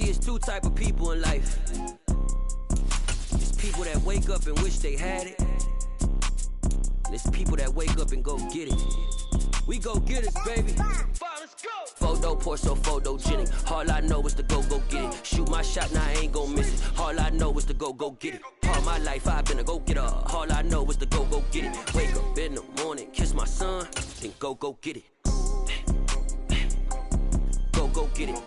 See, it's two type of people in life. It's people that wake up and wish they had it. And it's people that wake up and go get it. We go get it, baby. Let's go. Photo pour so photogenic. All I know is to go get it. Shoot my shot, now I ain't gon' miss it. All I know is to go get it. All my life I've been a go-getter. All I know is to go get it. Wake up in the morning, kiss my son, then go get it. Go get it.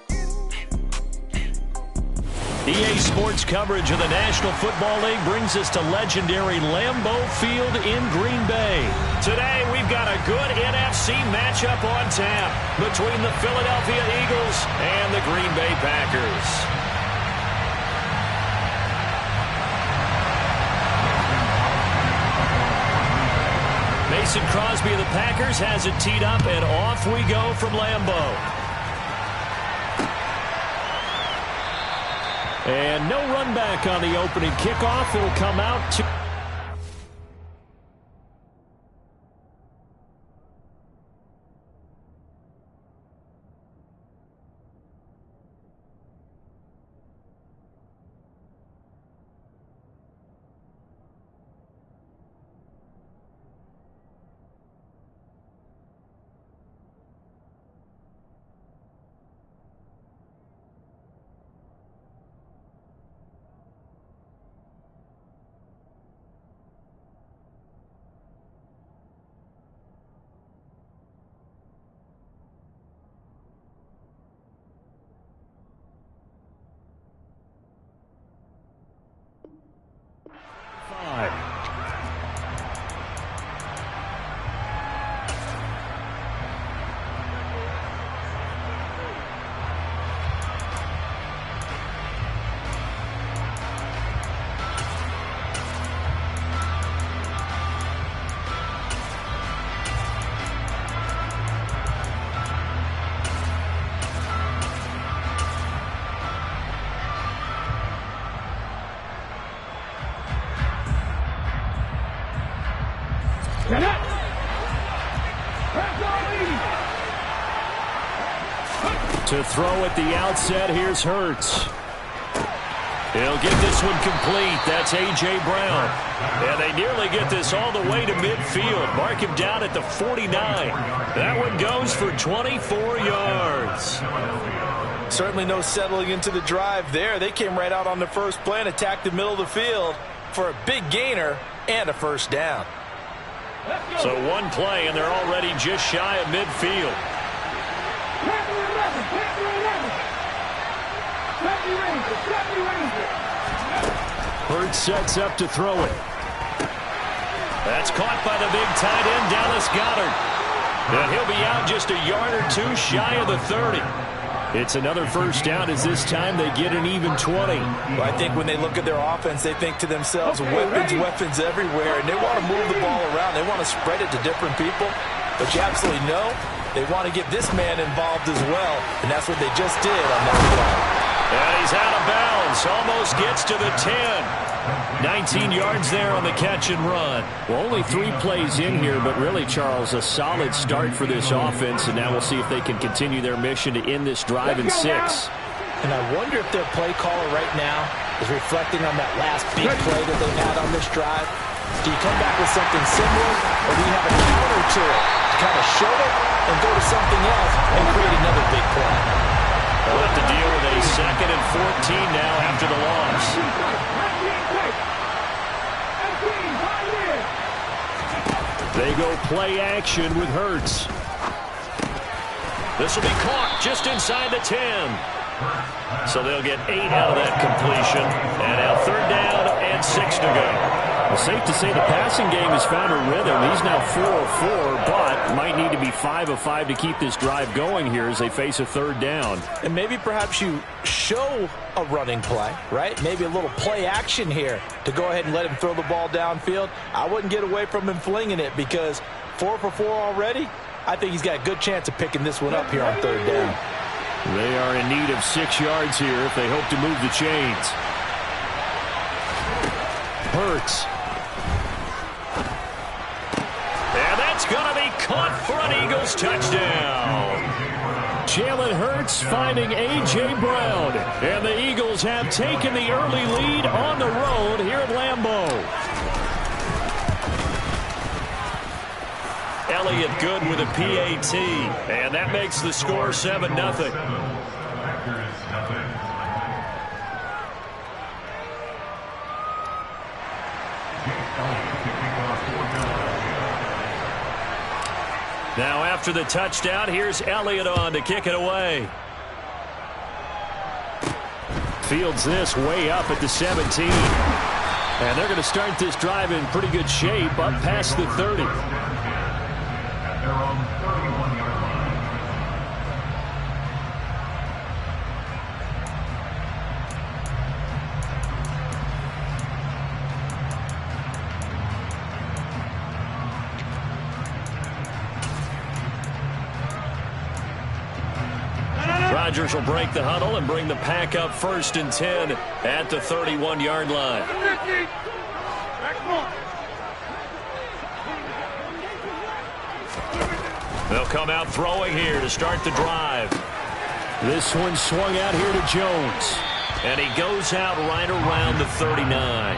EA Sports coverage of the National Football League brings us to legendary Lambeau Field in Green Bay. Today, we've got a good NFC matchup on tap between the Philadelphia Eagles and the Green Bay Packers. Mason Crosby of the Packers has it teed up, and off we go from Lambeau. And no run back on the opening kickoff. It'll come out to... To throw at the outset, here's Hurts. He'll get this one complete. That's A.J. Brown. And they nearly get this all the way to midfield. Mark him down at the 49. That one goes for 24 yards. Certainly no settling into the drive there. They came right out on the first play and attacked the middle of the field for a big gainer and a first down. So one play, and they're already just shy of midfield. Hurts sets up to throw it. That's caught by the big tight end, Dallas Goedert. And he'll be out just a yard or two shy of the 30. It's another first down as this time they get an even 20. Well, I think when they look at their offense, they think to themselves, weapons everywhere, and they want to move the ball around. They want to spread it to different people. But you absolutely know they want to get this man involved as well, and that's what they just did on that play. And he's out of bounds. Almost gets to the 10. 19 yards there on the catch and run. Well, only 3 plays in here, but really, Charles, a solid start for this offense, and now we'll see if they can continue their mission to end this drive in 6. And I wonder if their play caller right now is reflecting on that last big play that they had on this drive. Do you come back with something similar, or do you have a counter to it to kind of show it and go to something else and create another big play? They'll have to deal with a 2nd and 14 now after the loss. They go play action with Hurts. This will be caught just inside the 10. So they'll get 8 out of that completion. And now 3rd down and 6 to go. Well, safe to say the passing game has found a rhythm. He's now 4 of 4, but might need to be 5 of 5 to keep this drive going here as they face a 3rd down. And maybe perhaps you show a running play, right? Maybe a little play action here to go ahead and let him throw the ball downfield. I wouldn't get away from him flinging it because 4 for 4 already. I think he's got a good chance of picking this one up here on 3rd down. They are in need of 6 yards here if they hope to move the chains. Hurts. And that's going to be caught for an Eagles touchdown. Jalen Hurts finding A.J. Brown. And the Eagles have taken the early lead on the road here at Lambeau. Elliott good with a PAT. And that makes the score 7-0. Now after the touchdown, here's Elliott on to kick it away. Fields this way up at the 17. And they're going to start this drive in pretty good shape up past the 30. They're on 31-yard line. Rodgers will break the huddle and bring the pack up 1st and 10 at the 31-yard line. They'll come out throwing here to start the drive. This one swung out here to Jones. And he goes out right around the 39.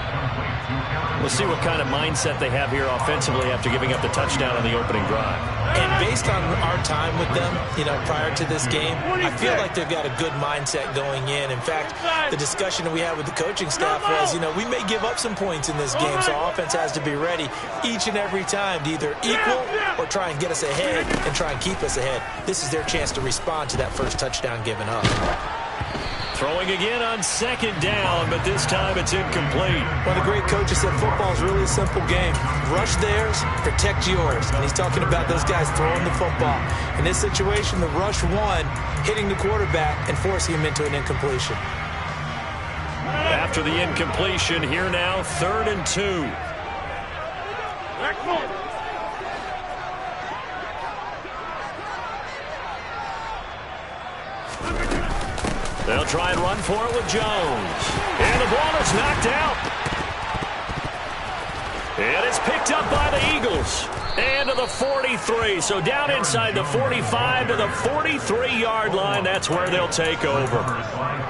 We'll see what kind of mindset they have here offensively after giving up the touchdown on the opening drive. And based on our time with them, prior to this game, I feel like they've got a good mindset going in. In fact, the discussion that we had with the coaching staff was, we may give up some points in this game, so offense has to be ready each and every time to either equal or try and get us ahead and try and keep us ahead. This is their chance to respond to that first touchdown given up. Throwing again on 2nd down, but this time it's incomplete. One of the great coaches said football is really a simple game. Rush theirs, protect yours. And he's talking about those guys throwing the football. In this situation, the rush one, hitting the quarterback and forcing him into an incompletion. After the incompletion, here now, 3rd and 2. They'll try and run for it with Jones. And the ball is knocked out. And it's picked up by the Eagles. And to the 43. So down inside the 45 to the 43-yard line. That's where they'll take over.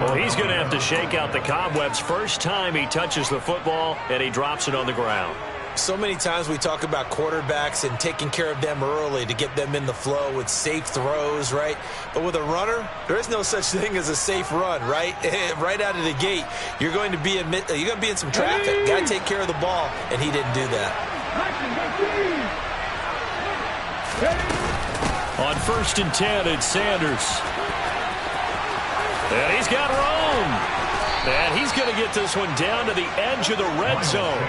Well, he's going to have to shake out the cobwebs. First time he touches the football, and he drops it on the ground. So many times we talk about quarterbacks and taking care of them early to get them in the flow with safe throws, right? But with a runner, there is no such thing as a safe run, right? Right out of the gate, you're going to be in some traffic. Got to take care of the ball, and he didn't do that. On 1st and 10, it's Sanders. And he's got room. And he's going to get this one down to the edge of the red zone.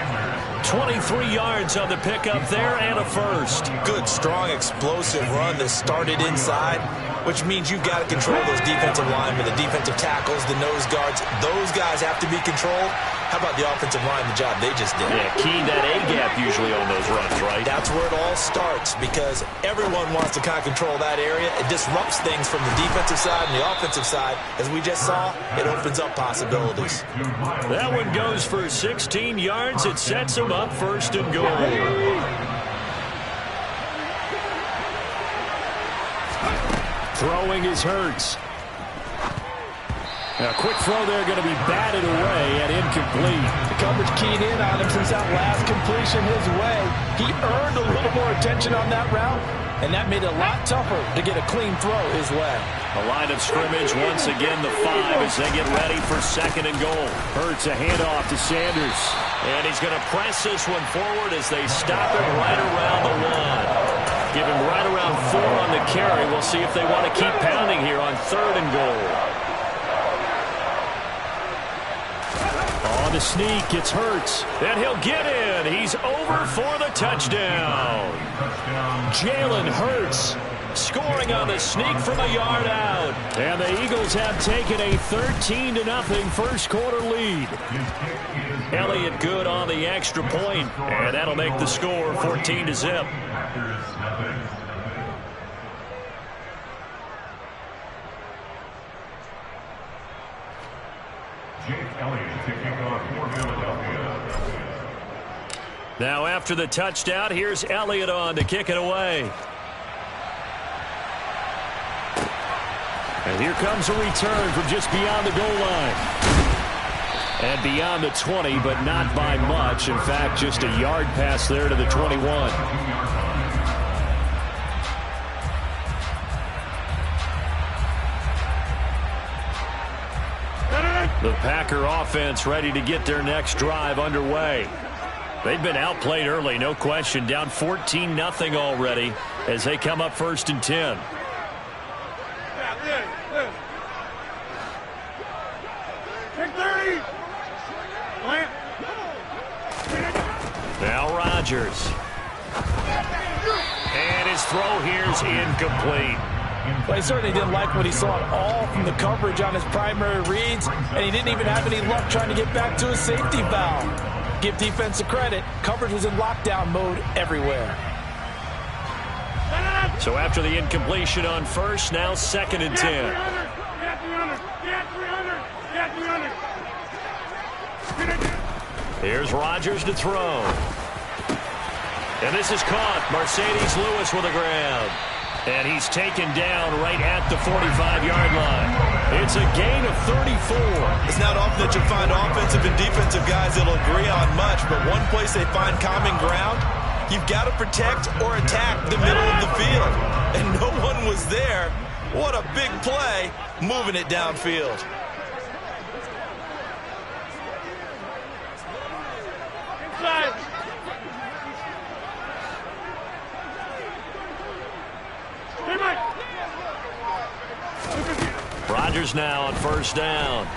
23 yards on the pickup there and a first. Good, strong, explosive run that started inside, which means you've got to control those defensive linemen, the defensive tackles, the nose guards. Those guys have to be controlled. How about the offensive line, the job they just did? Yeah, key that A-gap usually on those runs, right? That's where it all starts because everyone wants to kind of control that area. It disrupts things from the defensive side and the offensive side. As we just saw, it opens up possibilities. That one goes for 16 yards. It sets them up 1st and goal. Throwing is Hurts. A quick throw there going to be batted away and incomplete. The coverage keyed in on him since that last completion his way. He earned a little more attention on that route, and that made it a lot tougher to get a clean throw his way. A line of scrimmage once again, the 5 as they get ready for 2nd and goal. Hurts a handoff to Sanders. And he's going to press this one forward as they stop it right around the 1. Give him right around 4 on the carry. We'll see if they want to keep pounding here on 3rd and goal. On the sneak, it's Hurts. And he'll get in. He's over for the touchdown. Jalen Hurts scoring on the sneak from a yard out. And the Eagles have taken a 13-0 first quarter lead. Elliott good on the extra point, and that'll make the score 14-0. Now after the touchdown, here's Elliott on to kick it away. And here comes a return from just beyond the goal line. And beyond the 20, but not by much. In fact, just a yard pass there to the 21. The Packer offense ready to get their next drive underway. They've been outplayed early, no question. Down 14-0 already as they come up 1st and 10. Now Rodgers. And his throw here is incomplete. Well, he certainly didn't like what he saw at all from the coverage on his primary reads, and he didn't even have any luck trying to get back to his safety valve. Give defense a credit. Coverage was in lockdown mode everywhere. So after the incompletion on first, now 2nd and 10. Here's Rodgers to throw. And this is caught. Mercedes Lewis with a grab. And he's taken down right at the 45-yard line. It's a gain of 34. It's not often that you'll find offensive and defensive guys that'll agree on much, but one place they find common ground, you've got to protect or attack the middle of the field. And no one was there. What a big play, moving it downfield. Inside. Rodgers now on 1st down.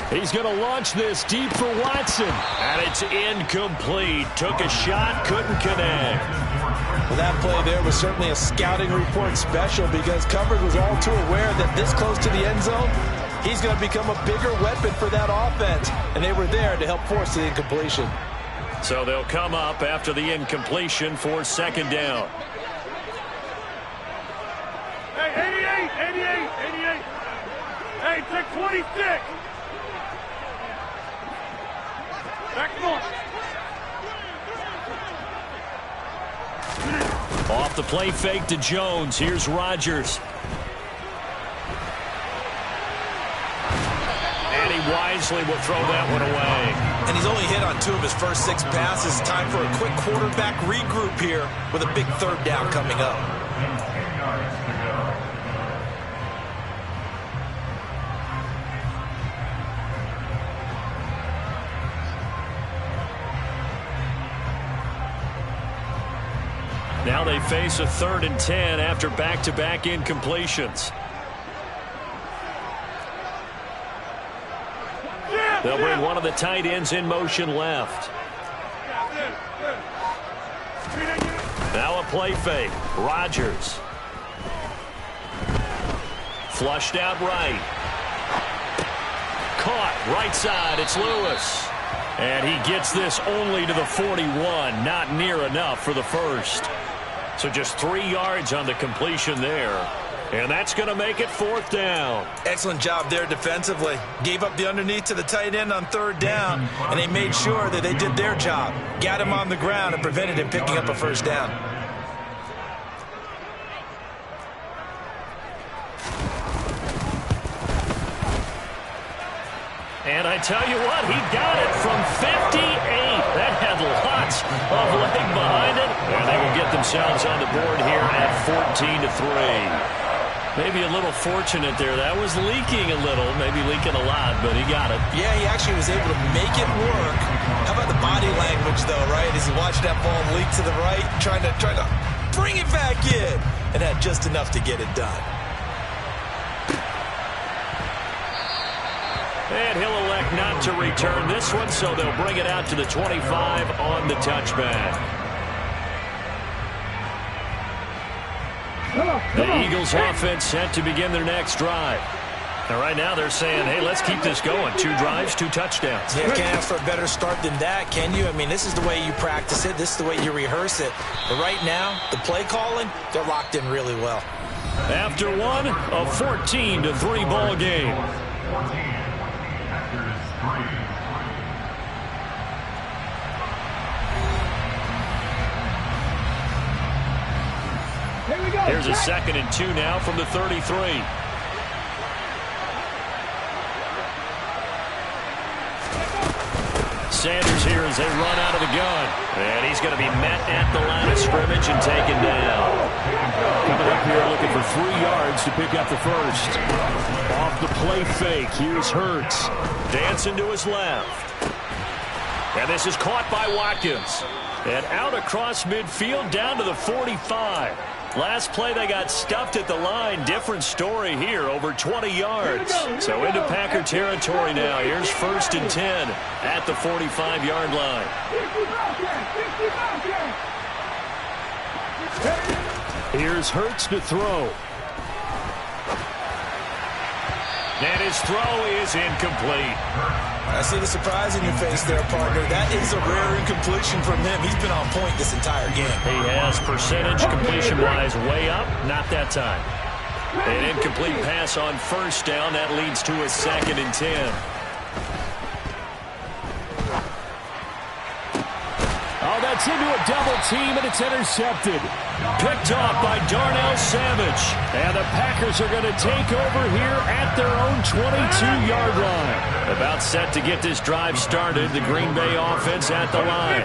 He's going to launch this deep for Watson. And it's incomplete. Took a shot, couldn't connect. Well, that play there was certainly a scouting report special because coverage was all too aware that this close to the end zone, he's going to become a bigger weapon for that offense. And they were there to help force the incompletion. So they'll come up after the incompletion for 2nd down. Hey, 88. Hey, take 26. Back more. Off the play fake to Jones. Here's Rodgers. And he wisely will throw that one away. And he's only hit on 2 of his first 6 passes. Time for a quick quarterback regroup here with a big 3rd down coming up. Now they face a 3rd and 10 after back-to-back incompletions. They'll bring one of the tight ends in motion left. Now a play fake. Rodgers. Flushed out right. Caught right side. It's Lewis. And he gets this only to the 41. Not near enough for the first. So just 3 yards on the completion there. And that's going to make it 4th down. Excellent job there defensively. Gave up the underneath to the tight end on 3rd down, and they made sure that they did their job. Got him on the ground and prevented him picking up a 1st down. And I tell you what, he got it from 58. That had lots of leg behind it. And they will get themselves on the board here at 14-3. Maybe a little fortunate there. That was leaking a little, maybe leaking a lot, but he got it. Yeah, he actually was able to make it work. How about the body language, though, right? As he watched that ball leak to the right, trying to bring it back in, and had just enough to get it done. And he'll elect not to return this one, so they'll bring it out to the 25 on the touchback. The Eagles offense set to begin their next drive. And right now they're saying, hey, let's keep this going. 2 drives, 2 touchdowns. Yeah, can't ask for a better start than that, can you? I mean, this is the way you practice it. This is the way you rehearse it. But right now, the play calling, they're locked in really well. After one, a 14-3 ball game. 14. Packers 3. Here's a 2nd and 2 now from the 33. Sanders here as they run out of the gun. And he's going to be met at the line of scrimmage and taken down. Coming up here looking for 3 yards to pick up the first. Off the play fake, here's Hurts. Dancing to his left. And this is caught by Watkins. And out across midfield down to the 45. Last play they got stuffed at the line. Different story here, over 20 yards. So into Packer territory now. Here's 1st and 10 at the 45-yard line. Here's Hurts to throw. And his throw is incomplete. I see the surprise in your face there, partner. That is a rare incompletion from him. He's been on point this entire game. He has percentage completion-wise way up. Not that time. An incomplete pass on 1st down. That leads to a 2nd and 10. Oh, that's into a double team, and it's intercepted. Picked off by Darnell Savage. And the Packers are going to take over here at their own 22-yard line. About set to get this drive started. The Green Bay offense at the line.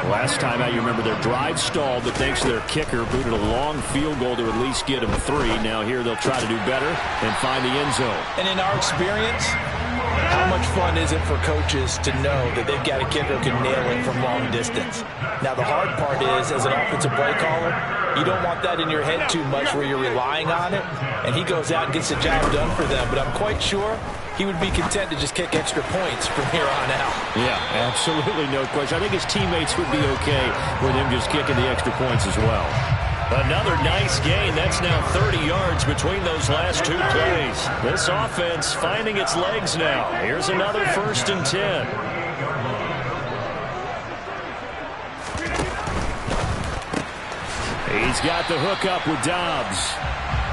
Last time out, you remember their drive stalled, but thanks to their kicker, booted a long field goal to at least get them 3. Now here they'll try to do better and find the end zone. And in our experience, how much fun is it for coaches to know that they've got a kicker who can nail it from long distance? Now, the hard part is, as an offensive play caller, you don't want that in your head too much where you're relying on it, and he goes out and gets the job done for them. But I'm quite sure he would be content to just kick extra points from here on out. Yeah, absolutely no question. I think his teammates would be okay with him just kicking the extra points as well. Another nice gain. That's now 30 yards between those last 2 plays. This offense finding its legs now. Here's another 1st and 10. He's got the hook up with Dobbs.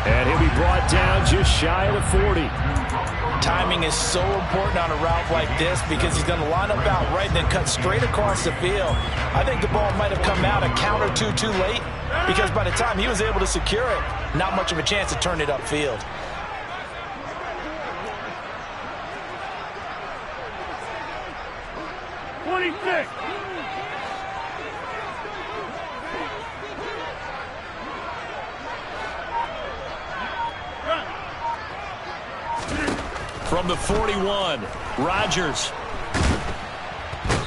And he'll be brought down just shy of the 40. Timing is so important on a route like this because he's going to line up out right and then cut straight across the field. I think the ball might have come out a count or two too late because by the time he was able to secure it, not much of a chance to turn it upfield. From the 41, Rodgers.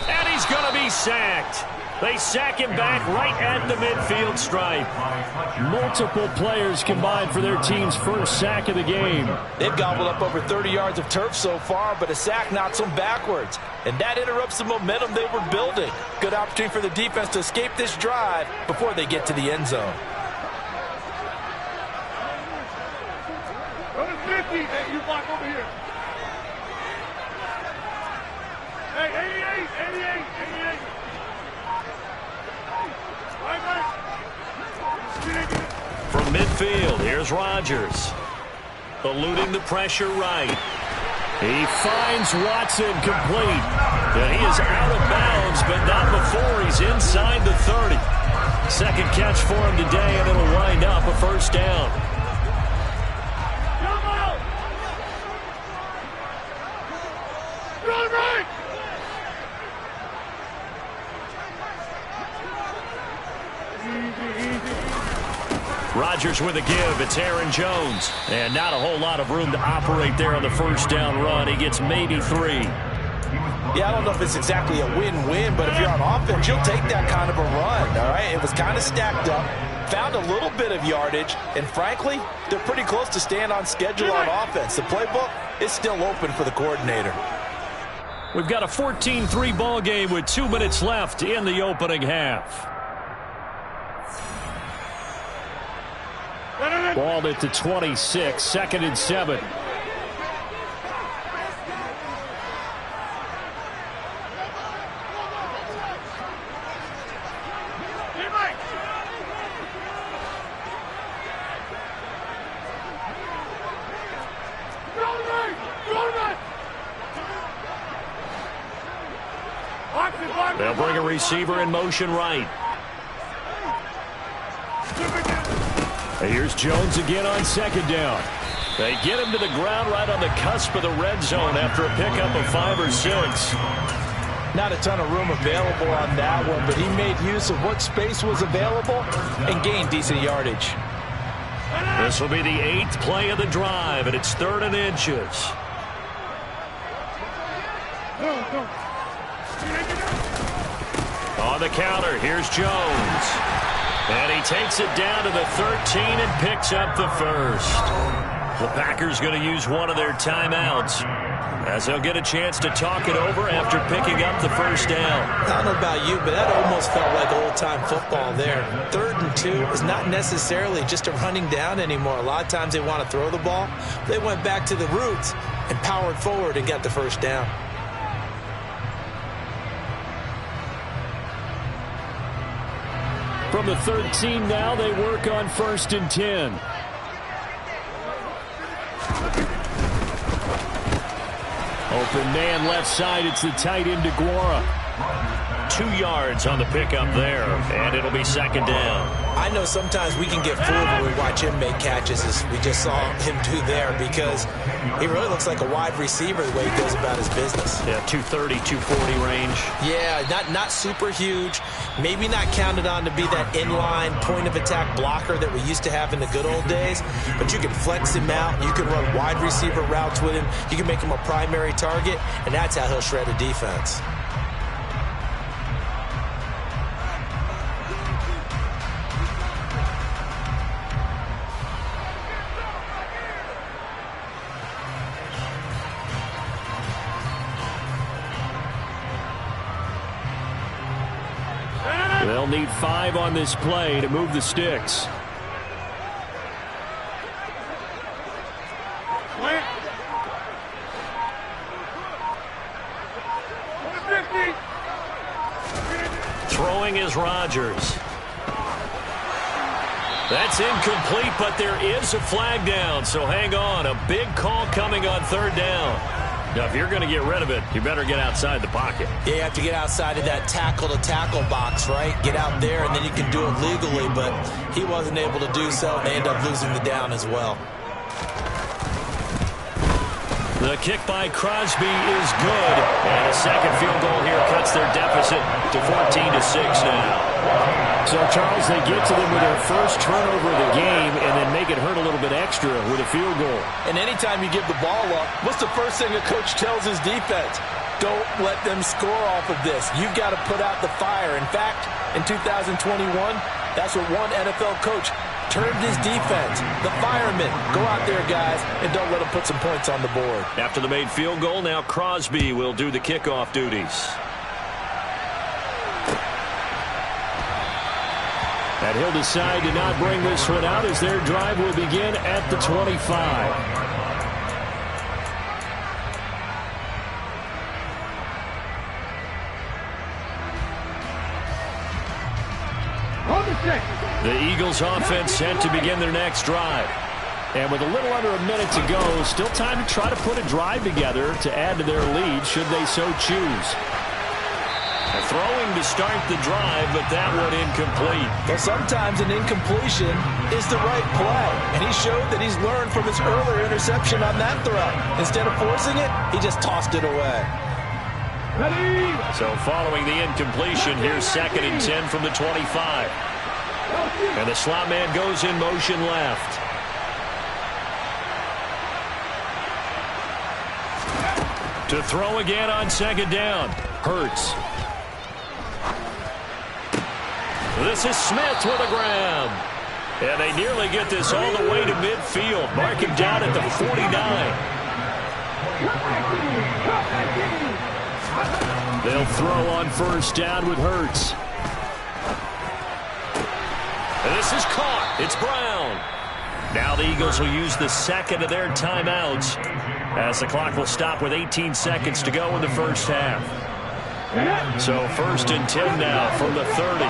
And he's going to be sacked. They sack him back right at the midfield stripe. Multiple players combined for their team's first sack of the game. They've gobbled up over 30 yards of turf so far, but a sack knocks them backwards. And that interrupts the momentum they were building. Good opportunity for the defense to escape this drive before they get to the end zone. Go to 50, hey, you block over here. Hey, 88. From midfield, here's Rodgers. Eluding the pressure right. He finds Watson complete. And he is out of bounds, but not before he's inside the 30. Second catch for him today, and it'll wind up a 1st down. Rodgers with a give. It's Aaron Jones. And not a whole lot of room to operate there on the 1st down run. He gets maybe 3. Yeah, I don't know if it's exactly a win-win, but if you're on offense, you'll take that kind of a run, all right? It was kind of stacked up, found a little bit of yardage, and frankly, they're pretty close to staying on schedule on offense. The playbook is still open for the coordinator. We've got a 14-3 ball game with 2 minutes left in the opening half. Ball at the 26, 2nd and 7. They'll bring a receiver in motion right. Here's Jones again on 2nd down. They get him to the ground right on the cusp of the red zone after a pickup of 5 or 6. Not a ton of room available on that one, but he made use of what space was available and gained decent yardage. This will be the 8th play of the drive, and it's 3rd and inches. On the counter, here's Jones. And he takes it down to the 13 and picks up the first. The Packers going to use one of their timeouts as they'll get a chance to talk it over after picking up the first down. I don't know about you, but that almost felt like old-time football there. 3rd and 2 is not necessarily just a running down anymore. A lot of times they want to throw the ball. They went back to the roots and powered forward and got the first down. From the 13 now, they work on 1st and 10. Open man left side. It's the tight end DeGuara. 2 yards on the pickup there, and it'll be 2nd down. I know sometimes we can get fooled when we watch him make catches, as we just saw him do there, because he really looks like a wide receiver the way he goes about his business. Yeah, 230, 240 range. Yeah, not super huge. Maybe not counted on to be that inline point-of-attack blocker that we used to have in the good old days, but you can flex him out. You can run wide receiver routes with him. You can make him a primary target, and that's how he'll shred a defense. They'll need 5 on this play to move the sticks. Throwing is Rodgers. That's incomplete, but there is a flag down, so hang on. A big call coming on 3rd down. Now, if you're going to get rid of it, you better get outside the pocket. Yeah, you have to get outside of that tackle-to-tackle box, right? Get out there, and then you can do it legally, but he wasn't able to do so, and they end up losing the down as well. The kick by Crosby is good, and a second field goal here cuts their deficit to 14-6 now. So, Charles, they get to them with their first turnover of the game and then make it hurt a little bit extra with a field goal. And anytime you give the ball up, what's the first thing a coach tells his defense? Don't let them score off of this. You've got to put out the fire. In fact, in 2021, that's what one NFL coach termed his defense. The firemen. Go out there, guys, and don't let them put some points on the board. After the made field goal, now Crosby will do the kickoff duties. And he'll decide to not bring this one out as their drive will begin at the 25. The Eagles offense set to begin their next drive. And with a little under a minute to go, still time to try to put a drive together to add to their lead should they so choose. Throwing to start the drive, but that one incomplete. Well, sometimes an incompletion is the right play, and he showed that he's learned from his earlier interception on that throw. Instead of forcing it, he just tossed it away. So following the incompletion, here's 2nd and 10 from the 25. And the slot man goes in motion left. To throw again on 2nd down. Hurts. This is Smith with a grab. And they nearly get this all the way to midfield. Mark him down at the 49. They'll throw on 1st down with Hurts. And this is caught. It's Brown. Now the Eagles will use the 2nd of their timeouts as the clock will stop with 18 seconds to go in the first half. So 1st and 10 now from the 30.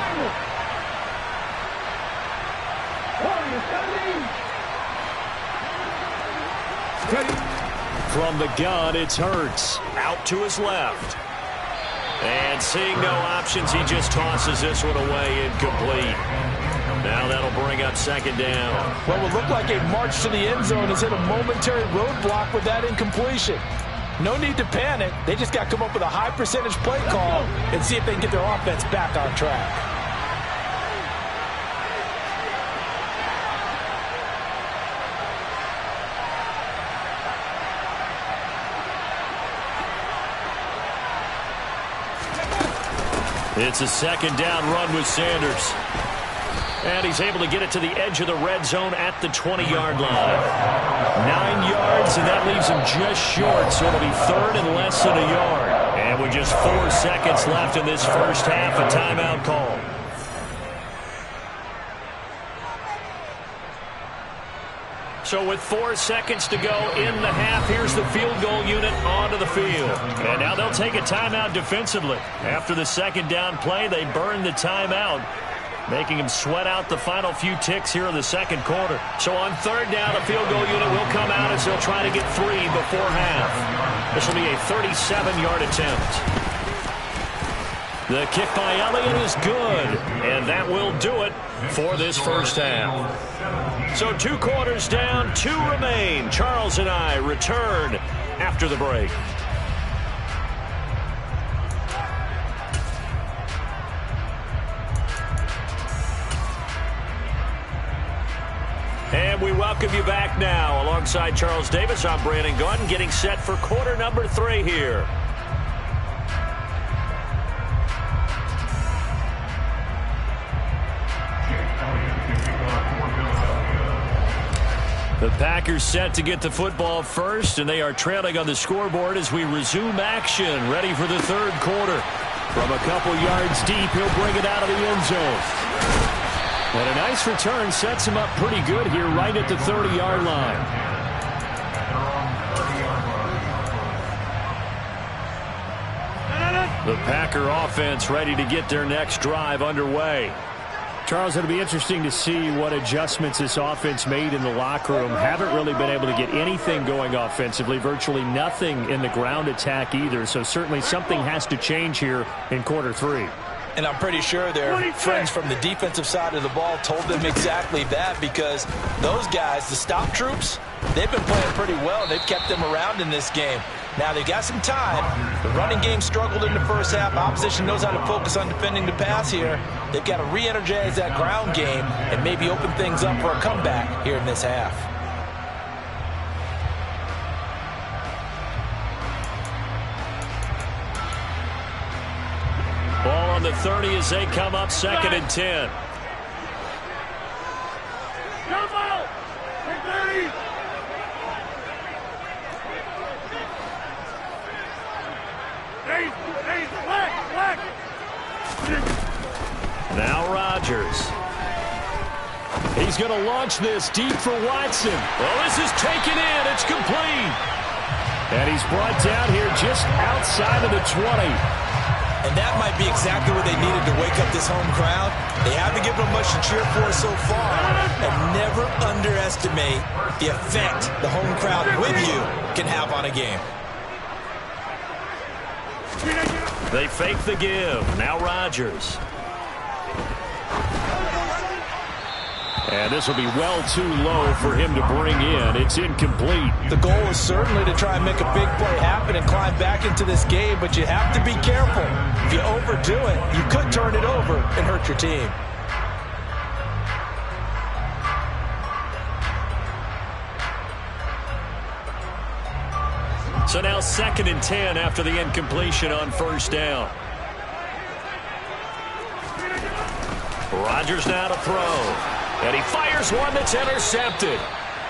From the gun, it's Hurts. Out to his left. And seeing no options, he just tosses this one away incomplete. Now that'll bring up 2nd down. Well, it looked like a march to the end zone has hit a momentary roadblock with that incompletion. No need to panic. They just got to come up with a high percentage play call and see if they can get their offense back on track. It's a second down run with Sanders. And he's able to get it to the edge of the red zone at the 20-yard line. 9 yards, and that leaves him just short, so it'll be third and less than a yard. And with just 4 seconds left in this first half, a timeout call. So with 4 seconds to go in the half, here's the field goal unit onto the field. And now they'll take a timeout defensively. After the second down play, they burn the timeout, making him sweat out the final few ticks here in the second quarter. So on third down, a field goal unit will come out as they'll try to get 3 before half. This will be a 37-yard attempt. The kick by Elliott is good, and that will do it for this first half. So 2 quarters down, 2 remain. Charles and I return after the break. And we welcome you back now. Alongside Charles Davis, I'm Brandon Gaudin, getting set for quarter number 3 here. The Packers set to get the football first, and they are trailing on the scoreboard as we resume action, ready for the third quarter. From a couple yards deep, he'll bring it out of the end zone. And a nice return sets him up pretty good here right at the 30-yard line. The Packer offense ready to get their next drive underway. Charles, it'll be interesting to see what adjustments this offense made in the locker room. Haven't really been able to get anything going offensively, virtually nothing in the ground attack either. So certainly something has to change here in quarter 3. And I'm pretty sure their friends from the defensive side of the ball told them exactly that, because those guys, the stop troops, they've been playing pretty well, and they've kept them around in this game. Now, they got some time. The running game struggled in the first half. Opposition knows how to focus on defending the pass here. They've got to re-energize that ground game and maybe open things up for a comeback here in this half. Ball on the 30 as they come up, 2nd and 10. Now Rodgers. He's going to launch this deep for Watson. Well, this is taken in. It's complete. And he's brought down here just outside of the 20. And that might be exactly what they needed to wake up this home crowd. They haven't given them much to cheer for so far. And never underestimate the effect the home crowd with you can have on a game. They fake the give. Now Rodgers. And this will be well too low for him to bring in. It's incomplete. The goal is certainly to try and make a big play happen and climb back into this game, but you have to be careful. If you overdo it, you could turn it over and hurt your team. So now 2nd and 10 after the incompletion on first down. Rodgers now to throw. And he fires one that's intercepted.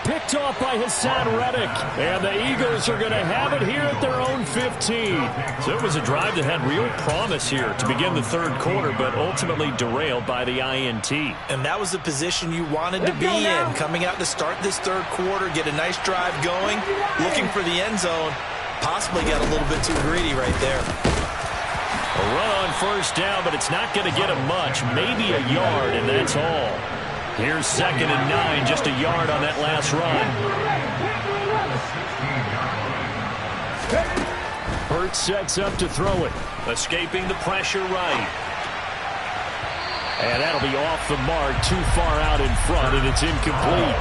Picked off by Hassan Reddick. And the Eagles are going to have it here at their own 15. So it was a drive that had real promise here to begin the third quarter, but ultimately derailed by the INT. And that was the position you wanted to be in. Coming out to start this third quarter, get a nice drive going, looking for the end zone. Possibly got a little bit too greedy right there. A run on first down, but it's not going to get him much. Maybe a yard, and that's all. Here's 2nd and 9, just a yard on that last run. Hurts sets up to throw it. Escaping the pressure right. And that'll be off the mark, too far out in front, and it's incomplete.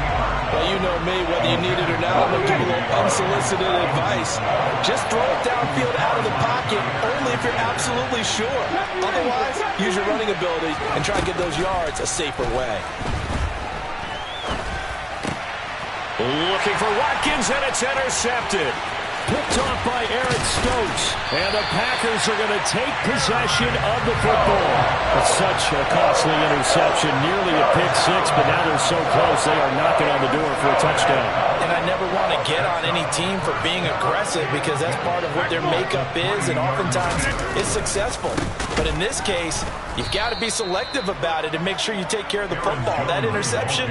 Well, you know me, whether you need it or not, I'm going to give a little unsolicited advice. Just throw it downfield out of the pocket, only if you're absolutely sure. Otherwise, use your running ability and try and get those yards a safer way. Looking for Watkins, and it's intercepted. Picked off by Eric Stokes. And the Packers are going to take possession of the football. It's such a costly interception, nearly a pick six, but now they're so close they are knocking on the door for a touchdown. And I never want to get on any team for being aggressive because that's part of what their makeup is, and oftentimes it's successful. But in this case, you've got to be selective about it and make sure you take care of the football. That interception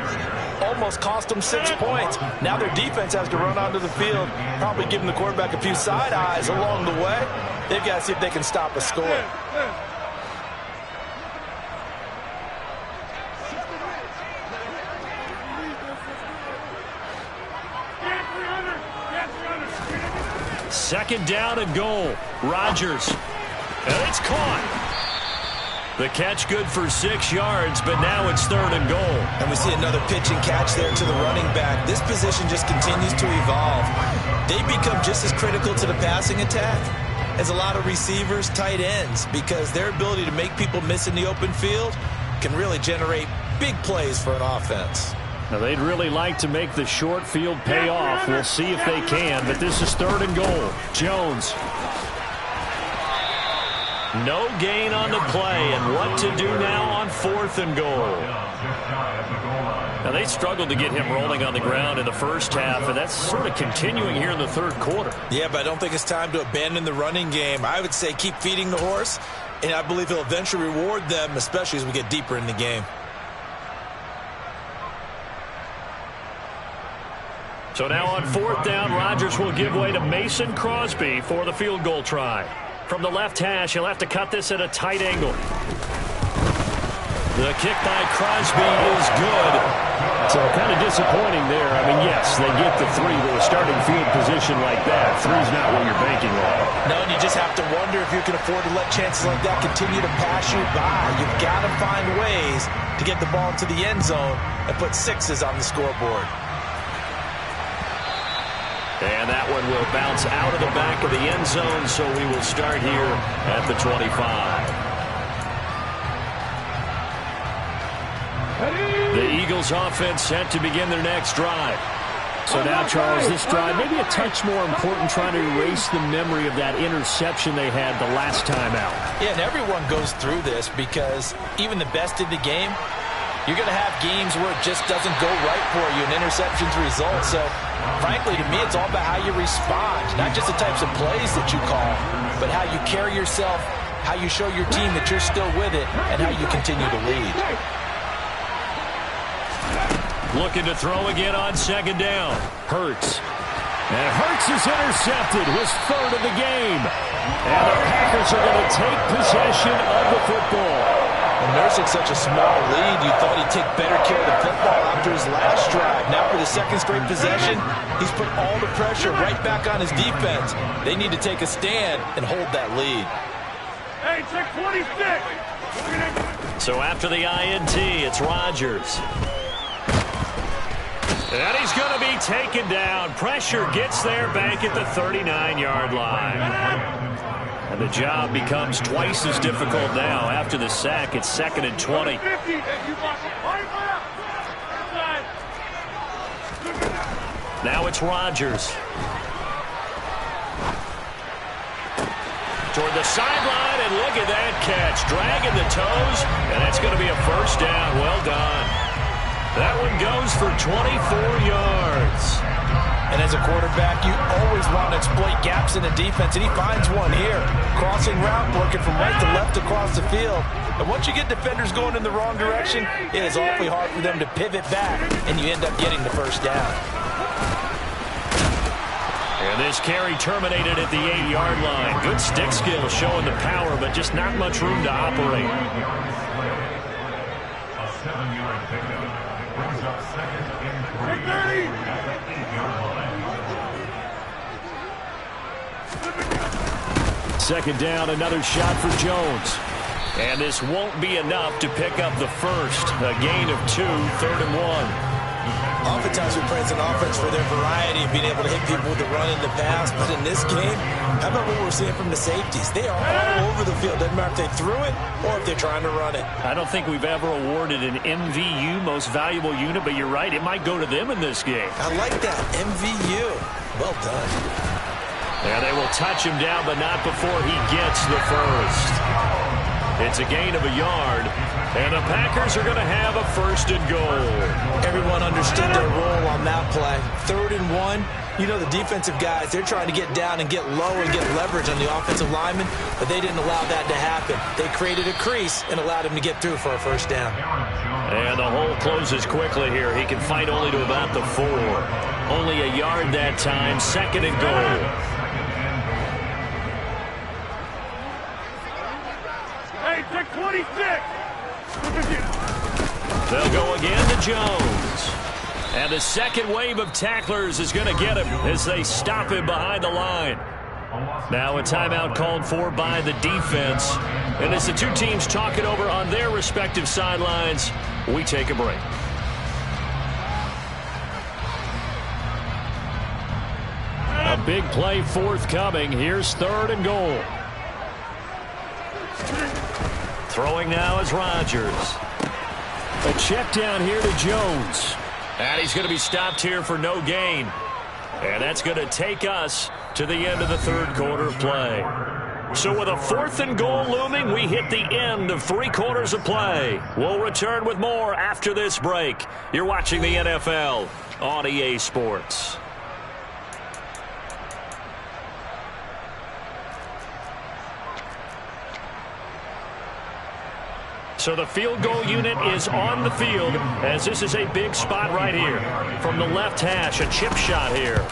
almost cost them 6 points. Now their defense has to run onto the field, probably giving the quarterback a few side eyes along the way. They've got to see if they can stop a score. Second down and goal. Rodgers. And it's caught. The catch good for 6 yards, but now it's third and goal. And we see another pitch and catch there to the running back. This position just continues to evolve. They become just as critical to the passing attack as a lot of receivers, tight ends, because their ability to make people miss in the open field can really generate big plays for an offense. Now, they'd really like to make the short field pay off. We'll see if they can, but this is third and goal. Jones. No gain on the play, and what to do now on fourth and goal. Now, they struggled to get him rolling on the ground in the first half, and that's sort of continuing here in the third quarter. Yeah, but I don't think it's time to abandon the running game. I would say keep feeding the horse, and I believe he'll eventually reward them, especially as we get deeper in the game. So now on fourth down, Rodgers will give way to Mason Crosby for the field goal try. From the left hash, he'll have to cut this at a tight angle. The kick by Crosby is good. So kind of disappointing there. I mean, yes, they get the 3 with a starting field position like that. 3's not what you're banking on. No, and you just have to wonder if you can afford to let chances like that continue to pass you by. You've got to find ways to get the ball into the end zone and put 6s on the scoreboard. And that one will bounce out of the back of the end zone, so we will start here at the 25. The Eagles offense set to begin their next drive. So now, Charles, this drive maybe a touch more important, trying to erase the memory of that interception they had the last time out. Yeah, and everyone goes through this because even the best in the game, you're going to have games where it just doesn't go right for you, and interceptions result. So, frankly, to me, it's all about how you respond, not just the types of plays that you call, but how you carry yourself, how you show your team that you're still with it, and how you continue to lead. Looking to throw again on second down. Hurts. And Hurts is intercepted, his third of the game. And the Packers are going to take possession of the football. And nursing such a small lead, you thought he'd take better care of the football after his last drive. Now for the second straight possession, he's put all the pressure right back on his defense. They need to take a stand and hold that lead. Hey, check 26. So after the INT, it's Rodgers. And he's going to be taken down. Pressure gets there back at the 39-yard line. And the job becomes twice as difficult now. After the sack, it's 2nd and 20. Now it's Rodgers. Toward the sideline, and look at that catch. Dragging the toes, and that's going to be a first down. Well done. That one goes for 24 yards. And as a quarterback, you always want to exploit gaps in the defense, and he finds one here. Crossing route, working from right to left across the field. And once you get defenders going in the wrong direction, it is awfully hard for them to pivot back, and you end up getting the first down. And this carry terminated at the 8-yard line. Good stick skill showing the power, but just not much room to operate. A 7-yard pickup brings up 2nd and 3 at the 8-yard line. Second down, another shot for Jones. And this won't be enough to pick up the first. A gain of 2, 3rd and 1. Oftentimes we praise an offense for their variety of being able to hit people with the run and the pass, but in this game, how about what we're seeing from the safeties? They are all over the field. Doesn't matter if they threw it or if they're trying to run it. I don't think we've ever awarded an MVU, most valuable unit, but you're right, it might go to them in this game. I like that, MVU. Well done. And they will touch him down, but not before he gets the first. It's a gain of a yard, and the Packers are going to have a 1st and goal. Everyone understood their role on that play. 3rd and 1. You know the defensive guys, they're trying to get down and get low and get leverage on the offensive lineman, but they didn't allow that to happen. They created a crease and allowed him to get through for a 1st down. And the hole closes quickly here. He can fight only to about the 4. Only a yard that time. 2nd and goal. Hey, take 26. They'll go again to Jones. And the second wave of tacklers is going to get him as they stop him behind the line. Now a timeout called for by the defense. And as the two teams talk it over on their respective sidelines, we take a break. A big play forthcoming. Here's 3rd and goal. Throwing now is Rodgers. A check down here to Jones. And he's going to be stopped here for no gain. And that's going to take us to the end of the 3rd quarter of play. So with a 4th and goal looming, we hit the end of 3 quarters of play. We'll return with more after this break. You're watching the NFL on EA Sports. So the field goal unit is on the field as this is a big spot right here. From the left hash, a chip shot here.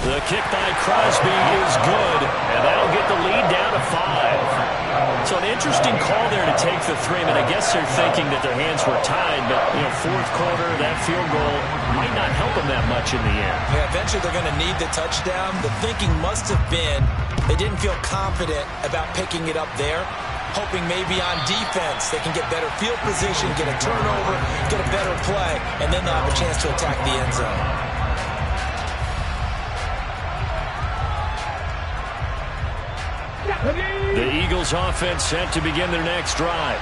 The kick by Crosby is good, and that'll get the lead down to 5. So an interesting call there to take the 3. I mean, I guess they're thinking that their hands were tied, but, 4th quarter, that field goal might not help them that much in the end. Yeah, eventually they're going to need the touchdown. The thinking must have been they didn't feel confident about picking it up there, hoping maybe on defense they can get better field position, get a turnover, get a better play, and then they'll have a chance to attack the end zone. The Eagles offense set to begin their next drive.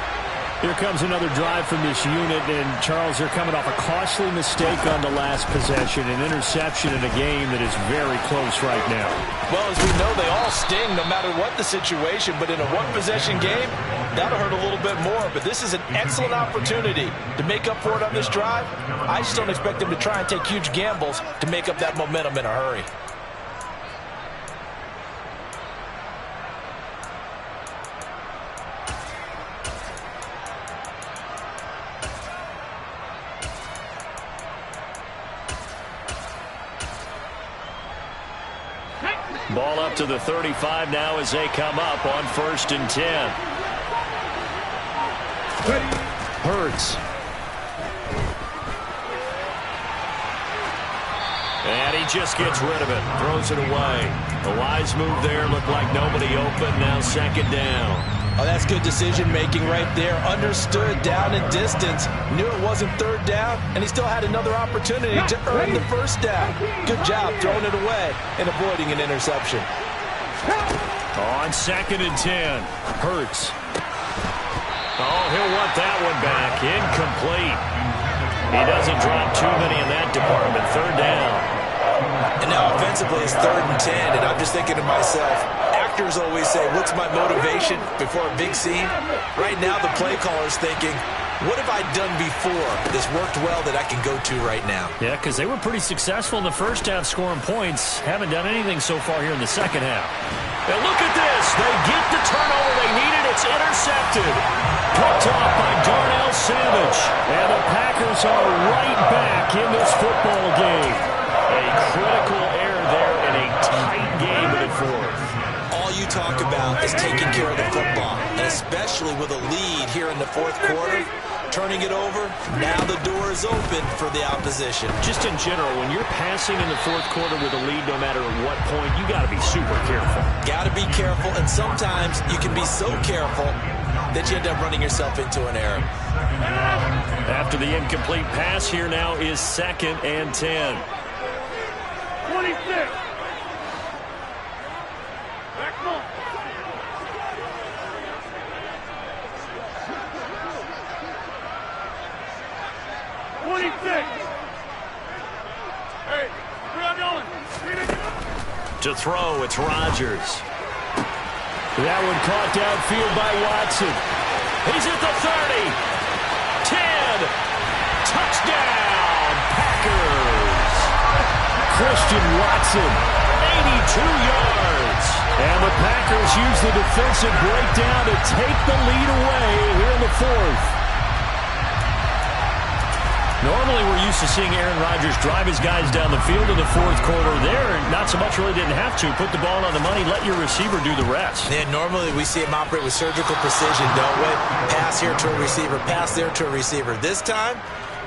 Here comes another drive from this unit, and Charles, they're coming off a costly mistake on the last possession, an interception in a game that is very close right now. Well, as we know, they all sting no matter what the situation, but in a one-possession game, that'll hurt a little bit more. But this is an excellent opportunity to make up for it on this drive. I just don't expect them to try and take huge gambles to make up that momentum in a hurry. Ball up to the 35 now as they come up on 1st and 10. Hurts. And he just gets rid of it. Throws it away. A wise move there. Looked like nobody open. Now 2nd down. Oh, that's good decision-making right there. Understood down and distance. Knew it wasn't 3rd down, and he still had another opportunity to earn the 1st down. Good job throwing it away and avoiding an interception. On 2nd and 10. Hurts. Oh, he'll want that one back. Incomplete. He doesn't drop too many in that department. 3rd down. And now offensively it's 3rd and 10, and I'm just thinking to myself, actors always say, what's my motivation before a big scene? Right now the play caller's thinking, what have I done before this worked well that I can go to right now? Yeah, because they were pretty successful in the 1st half scoring points. Haven't done anything so far here in the 2nd half. And look at this. They get the turnover they needed. It's intercepted. Picked off by Darnell Savage. And the Packers are right back in this football game. A critical error there in a tight game in the 4th. All you talk about is taking care of the football, and especially with a lead here in the 4th quarter. Turning it over, now the door is open for the opposition. Just in general, when you're passing in the 4th quarter with a lead, no matter at what point, you got to be super careful. Got to be careful, and sometimes you can be so careful that you end up running yourself into an error. after the incomplete pass. Here now is 2nd and 10. 26. Back on. 26. Hey, where am I going? To throw, it's Rodgers. That one caught downfield by Watson. He's at the 30. 10. Touchdown, Packers. Christian Watson, 82 yards. and the Packers use the defensive breakdown to take the lead away here in the 4th. Normally we're used to seeing Aaron Rodgers drive his guys down the field in the 4th quarter. There, not so much, really didn't have to. Put the ball on the money, let your receiver do the rest. Yeah, normally we see him operate with surgical precision, don't we? Pass here to a receiver, pass there to a receiver. This time,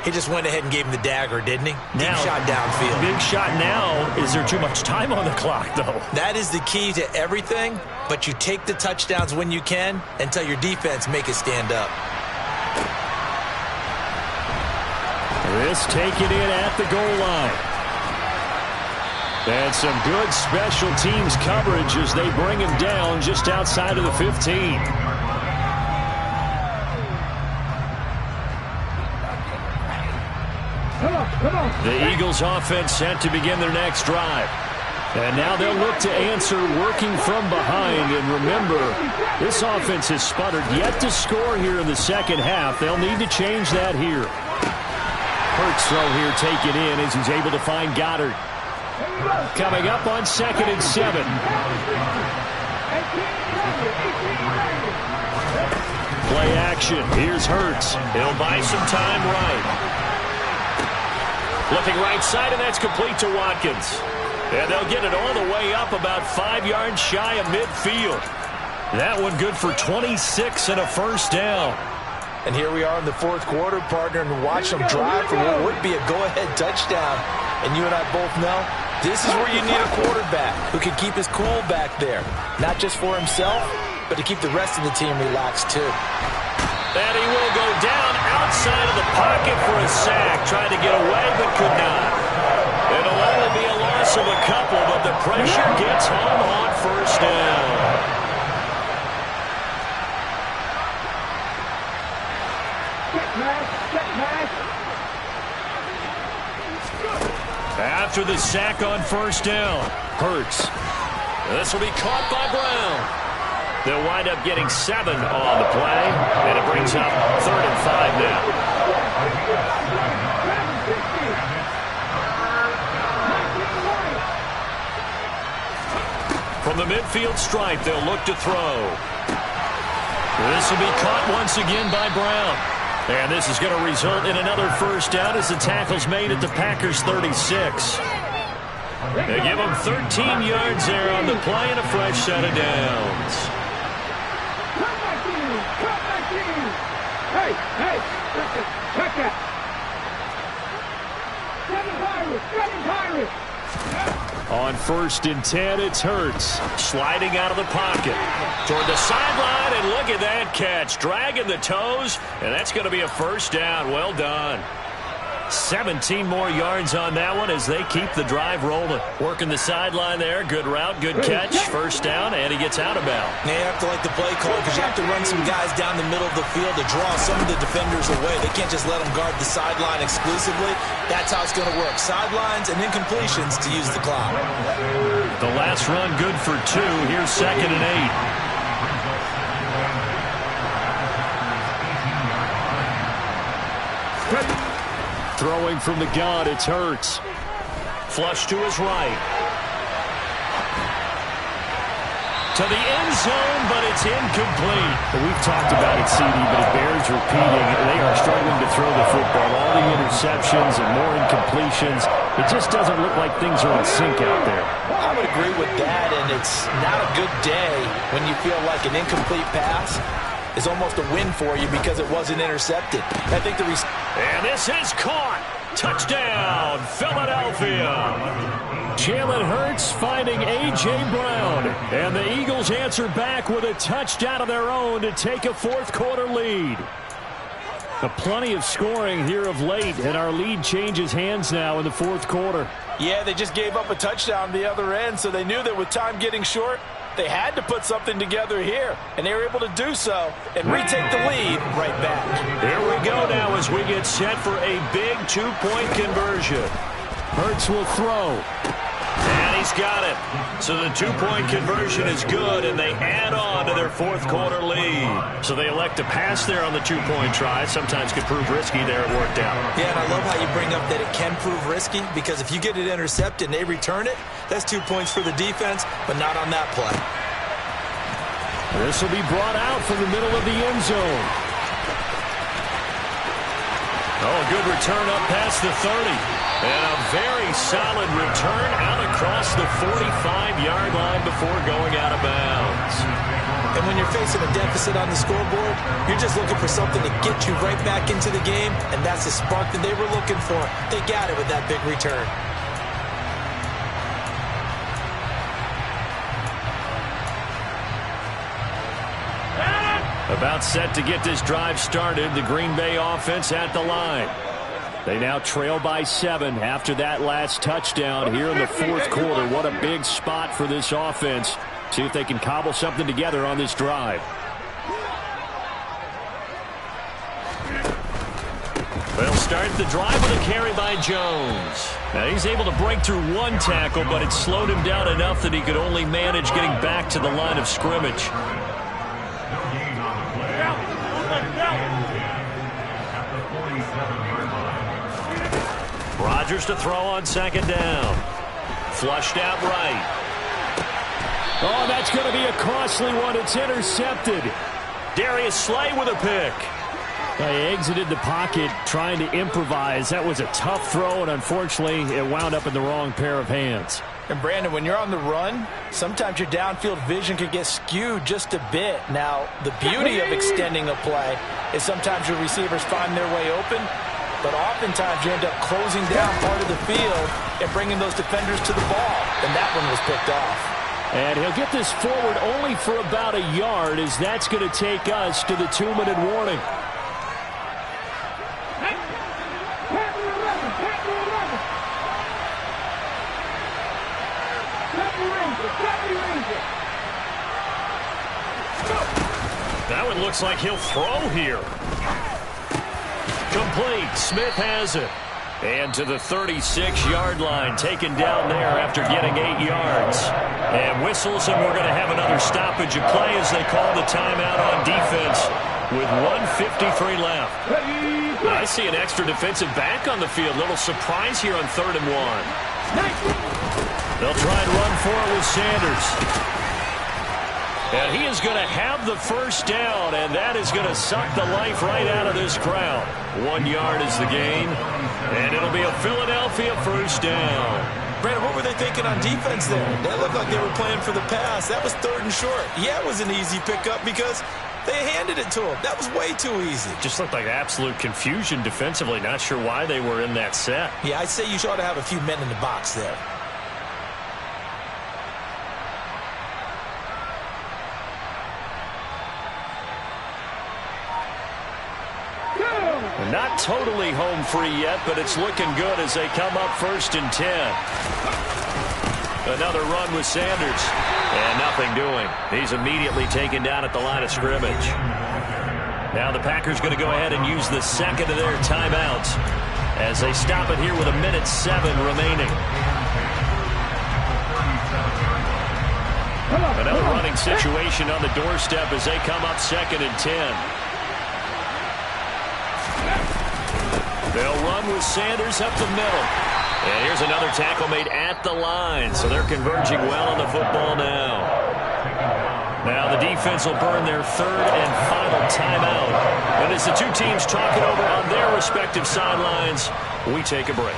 he just went ahead and gave him the dagger, didn't he? Deep shot downfield. Big shot now. Is there too much time on the clock, though? That is the key to everything, but you take the touchdowns when you can and tell your defense make it stand up. This taken in at the goal line. And some good special teams coverage as they bring him down just outside of the 15. The Eagles offense set to begin their next drive. And now they'll look to answer working from behind. And remember, this offense has sputtered yet to score here in the second half. They'll need to change that here. Hurts throw here taken in as he's able to find Goddard. Coming up on 2nd and 7. Play action. Here's Hurts. He'll buy some time right. Looking right side, and that's complete to Watkins. And they'll get it all the way up about 5 yards shy of midfield. That one good for 26 and a first down. And here we are in the 4th quarter, partner, and watch them drive for what would be a go-ahead touchdown. And you and I both know this is where you need a quarterback who can keep his cool back there. Not just for himself, but to keep the rest of the team relaxed too. And he will go down outside of the pocket for a sack. Tried to get away, but could not. It'll only be a loss of a couple, but the pressure gets home on first down. After the sack on first down, Hurts. This will be caught by Brown. They'll wind up getting 7 on the play, and it brings up 3rd and 5 now. From the midfield stripe, they'll look to throw. This will be caught once again by Brown. And this is going to result in another first down as the tackle's made at the Packers' 36. They give them 13 yards there on the play and a fresh set of downs. Hey, check that. On 1st and 10, it's Hurts. Sliding out of the pocket toward the sideline, and look at that catch. Dragging the toes, and that's going to be a first down. Well done. 17 more yards on that one as they keep the drive rolling. Working the sideline there. Good route, good catch. First down, and he gets out of bounds. Now you have to like the play call because you have to run some guys down the middle of the field to draw some of the defenders away. They can't just let them guard the sideline exclusively. That's how it's going to work. Sidelines and incompletions to use the clock. The last run good for 2. Here's 2nd and 8. Throwing from the gun, it's Hurts. Flush to his right. To the end zone, but it's incomplete. We've talked about it, CD, but it bears repeating. They are struggling to throw the football. All the interceptions and more incompletions. It just doesn't look like things are in sync out there. I would agree with that, and it's not a good day when you feel like an incomplete pass is almost a win for you because it wasn't intercepted. I think the and this is caught. Touchdown, Philadelphia. Jalen Hurts finding A.J. Brown. And the Eagles answer back with a touchdown of their own to take a 4th quarter lead. Plenty of scoring here of late, and our lead changes hands now in the fourth quarter. Yeah, they just gave up a touchdown the other end, so they knew that with time getting short, they had to put something together here, and they were able to do so and retake the lead right back. Here we go now as we get set for a big two-point conversion. Hurts will throw. And he's got it. So the two-point conversion is good, and they add on to their fourth quarter lead. So they elect to pass there on the two-point try. Sometimes could prove risky there. It worked out. Yeah, and I love how you bring up that it can prove risky, because if you get it intercepted and they return it, that's 2 points for the defense, but not on that play. This will be brought out from the middle of the end zone. Oh, a good return up past the 30. And a very solid return out across the 45-yard line before going out of bounds. And when you're facing a deficit on the scoreboard, you're just looking for something to get you right back into the game, and that's the spark that they were looking for. They got it with that big return. About set to get this drive started, the Green Bay offense at the line. They now trail by 7 after that last touchdown here in the fourth quarter. What a big spot for this offense. See if they can cobble something together on this drive. They'll start the drive with a carry by Jones. Now he's able to break through one tackle, but it slowed him down enough that he could only manage getting back to the line of scrimmage. Rodgers to throw on second down. Flushed out right. Oh, that's going to be a costly one. It's intercepted. Darius Slay with a pick. They exited the pocket trying to improvise. That was a tough throw, and unfortunately, it wound up in the wrong pair of hands. And Brandon, when you're on the run, sometimes your downfield vision can get skewed just a bit. Now, the beauty of extending a play is sometimes your receivers find their way open, but oftentimes you end up closing down part of the field and bringing those defenders to the ball. And that one was picked off. And he'll get this forward only for about a yard, as that's going to take us to the 2-minute warning. That one looks like he'll throw here. Complete. Smith has it. And to the 36-yard line, taken down there after getting 8 yards. And whistles, and we're going to have another stoppage of play as they call the timeout on defense with 1:53 left. I see an extra defensive back on the field. Little surprise here on 3rd and 1. They'll try and run for it with Sanders. And he is going to have the first down, and that is going to suck the life right out of this crowd. 1 yard is the gain, and it'll be a Philadelphia first down. Brandon, what were they thinking on defense there? That looked like they were playing for the pass. That was 3rd and short. Yeah, it was an easy pickup because they handed it to him. That was way too easy. Just looked like absolute confusion defensively. Not sure why they were in that set. Yeah, I'd say you ought to have a few men in the box there. Not totally home free yet, but it's looking good as they come up 1st and 10. Another run with Sanders. And nothing doing. He's immediately taken down at the line of scrimmage. Now the Packers going to go ahead and use the second of their timeouts as they stop it here with 1:07 remaining. Another running situation on the doorstep as they come up 2nd and 10. They'll run with Sanders up the middle. And here's another tackle made at the line. So they're converging well on the football now. Now the defense will burn their 3rd and final timeout. And as the two teams talk it over on their respective sidelines, we take a break.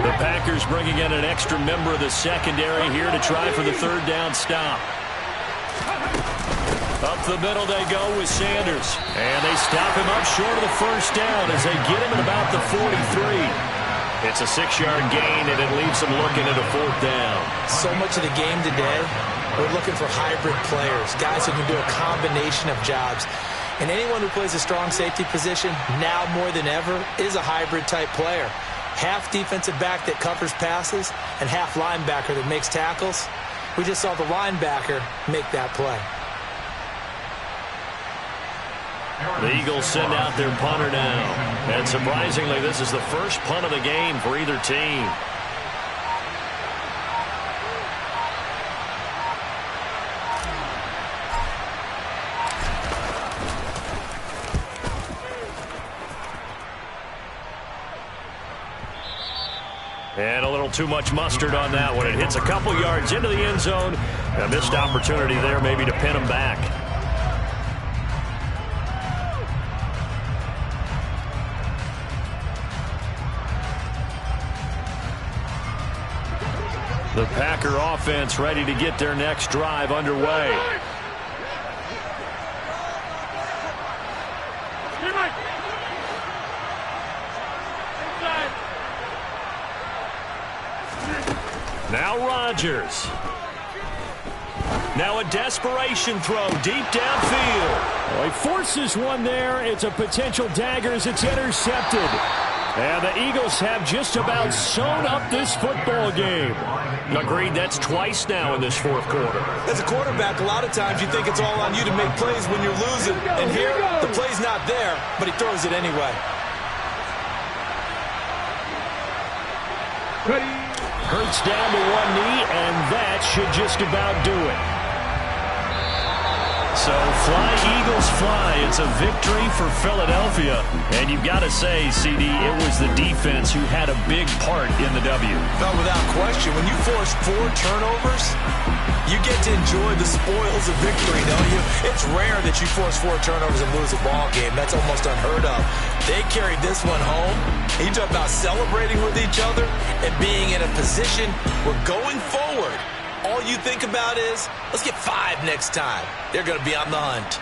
The Packers bringing in an extra member of the secondary here to try for the 3rd down stop. Up the middle they go with Sanders. And they stop him up short of the first down as they get him at about the 43. It's a 6-yard gain, and it leaves them looking at a 4th down. So much of the game today, we're looking for hybrid players, guys who can do a combination of jobs. And anyone who plays a strong safety position, now more than ever, is a hybrid-type player. Half defensive back that covers passes and half linebacker that makes tackles. We just saw the linebacker make that play. The Eagles send out their punter now. And surprisingly, this is the first punt of the game for either team. And a little too much mustard on that one. It hits a couple yards into the end zone. A missed opportunity there maybe to pin him back. The Packer offense ready to get their next drive underway. Now Rodgers. Now a desperation throw deep downfield. Well, he forces one there. It's a potential dagger as it's intercepted. And the Eagles have just about sewn up this football game. Agreed, that's twice now in this 4th quarter. As a quarterback, a lot of times you think it's all on you to make plays when you're losing. And here, the play's not there, but he throws it anyway. Hurts down to one knee, and that should just about do it. So fly, Eagles, fly. It's a victory for Philadelphia. And you've got to say, CD, it was the defense who had a big part in the W. Not without question. When you force 4 turnovers, you get to enjoy the spoils of victory, don't you? It's rare that you force 4 turnovers and lose a ball game. That's almost unheard of. They carried this one home. You talk about celebrating with each other and being in a position where going forward, all you think about is, let's get 5 next time. They're going to be on the hunt.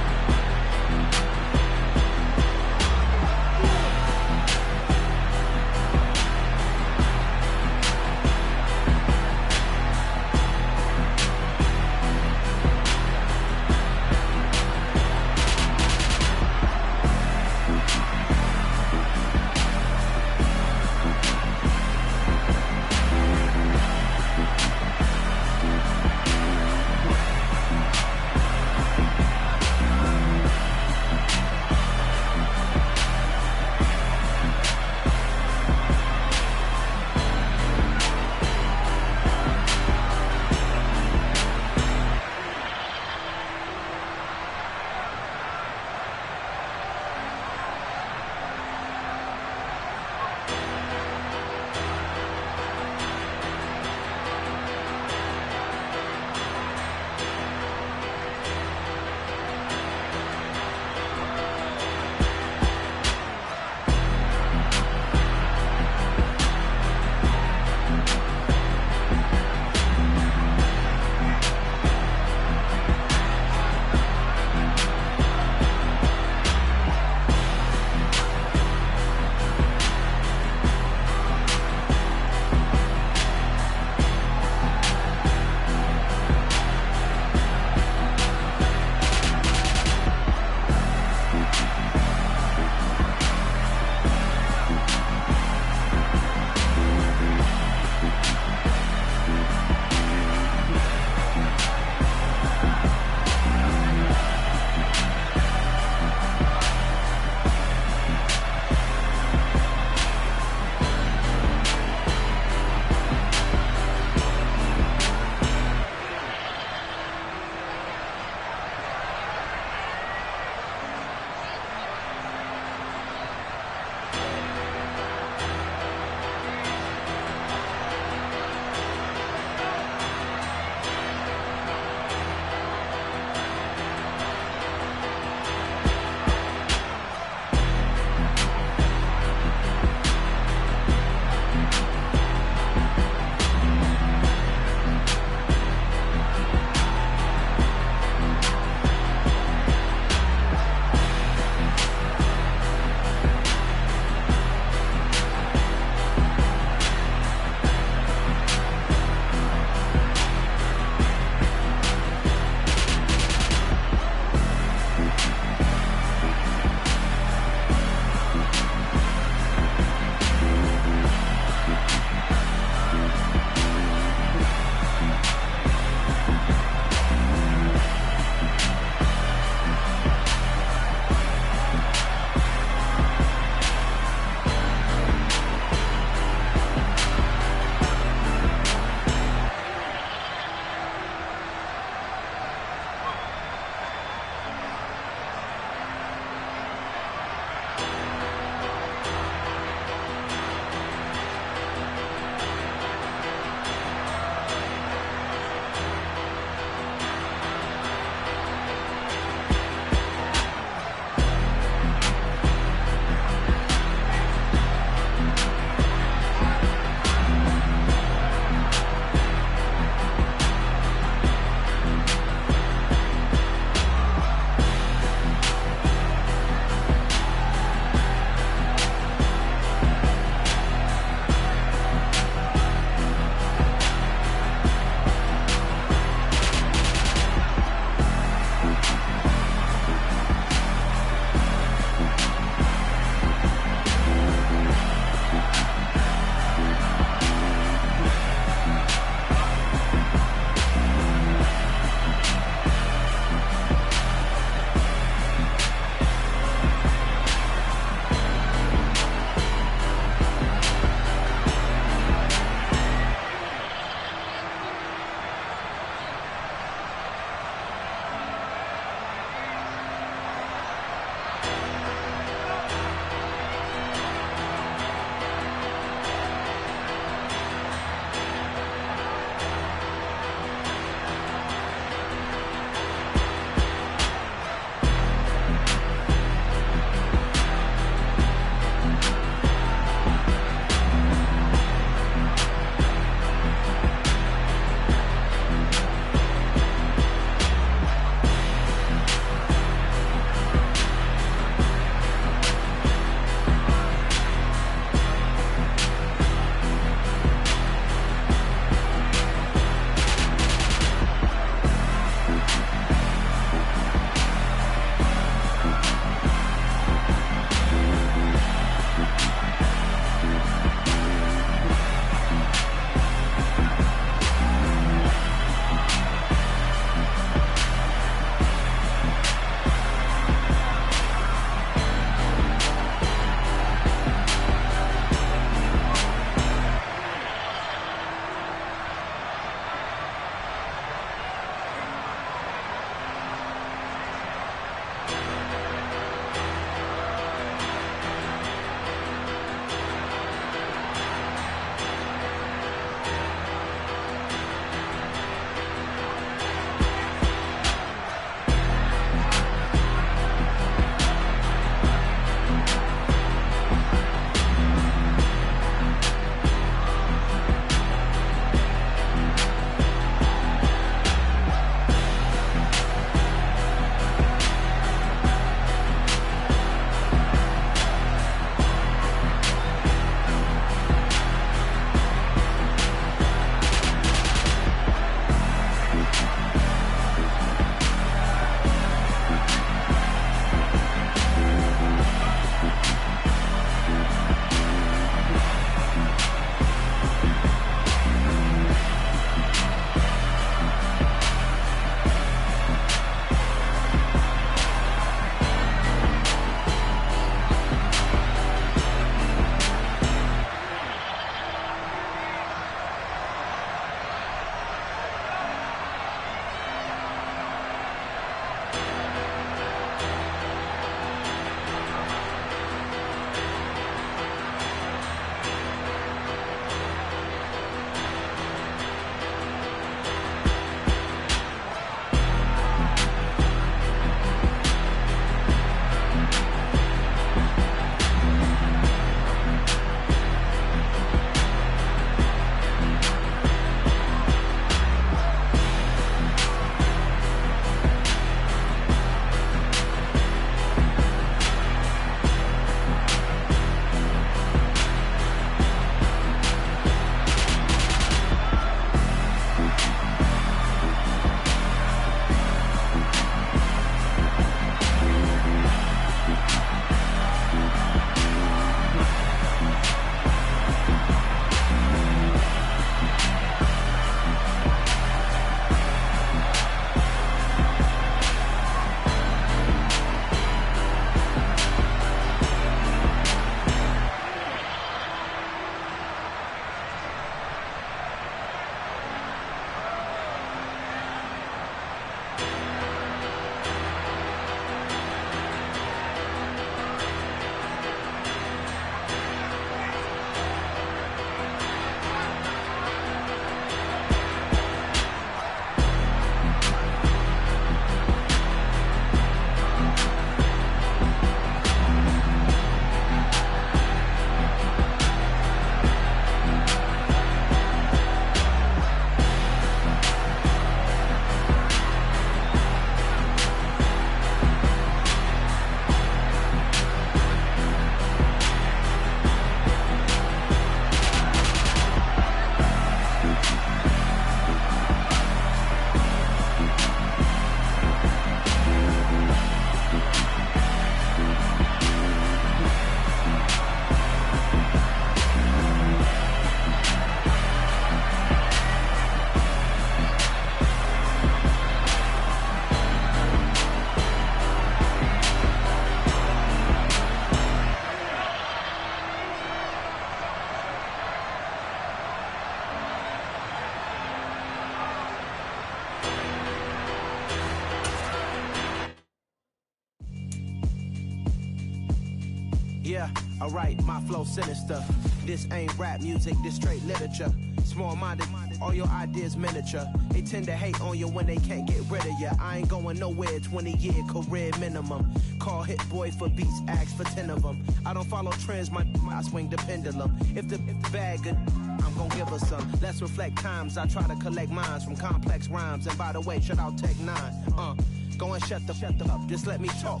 Yeah, alright, my flow sinister. This ain't rap music, this straight literature. Small-minded, all your ideas miniature. They tend to hate on you when they can't get rid of you. I ain't going nowhere, 20-year career minimum. Call Hit Boy for beats, ask for 10 of them. I don't follow trends, I swing the pendulum. If the bag good, I'm gon' give her some. Let's reflect times, I try to collect minds from complex rhymes. And by the way, shout out Tech 9. Go and shut the up, just let me talk.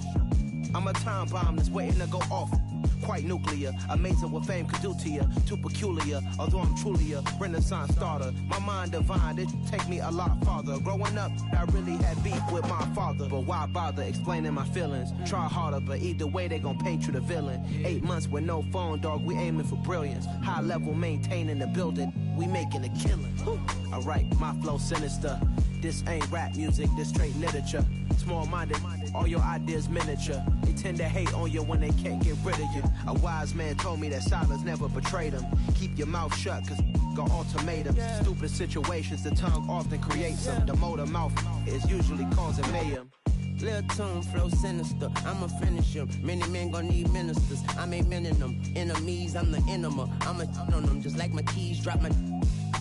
I'm a time bomb that's waiting to go off. Quite nuclear, amazing what fame could do to you. Too peculiar, although I'm truly a Renaissance starter. My mind divine, it take me a lot farther. Growing up, I really had beef with my father. But why bother explaining my feelings? Try harder, but either way they gon' paint you the villain. 8 months with no phone, dog, we aiming for brilliance. High level maintaining the building, we making a killing. Alright, my flow sinister. This ain't rap music, this straight literature. Small-minded, all your ideas miniature. They tend to hate on you when they can't get rid of you. A wise man told me that silence never betrayed him. Keep your mouth shut, cause got ultimatums. Stupid situations, the tongue often creates them. The motor mouth is usually causing mayhem. Lil' tune, flow sinister, I'ma finish him. Many men gon' need ministers, I'm aiming them. Enemies, I'm the enema. I'ma on them, just like my keys, drop my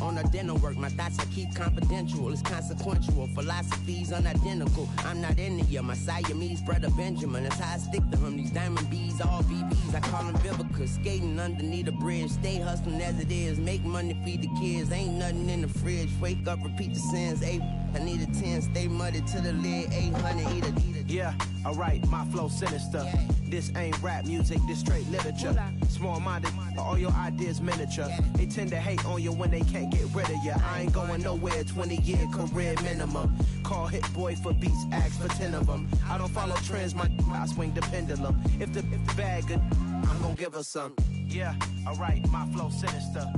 on our dinner work. My thoughts I keep confidential, it's consequential. Philosophies unidentical, I'm not into you. My Siamese brother Benjamin, that's how I stick to him. These diamond bees, all BBs, I call them Vivica. Skating underneath a bridge, stay hustling as it is. Make money, feed the kids, ain't nothing in the fridge. Wake up, repeat the sins, I need a 10, stay muddy to the lid, 800, eat it. Yeah, alright, my flow sinister. This ain't rap music, this straight literature. Small-minded, all your ideas miniature. They tend to hate on you when they can't get rid of you. I ain't going nowhere, 20-year career minimum. Call Hit Boy for beats, ask for 10 of them. I don't follow trends, I swing the pendulum. If the bag good, I'm gon' give her some. Yeah, alright, my flow sinister.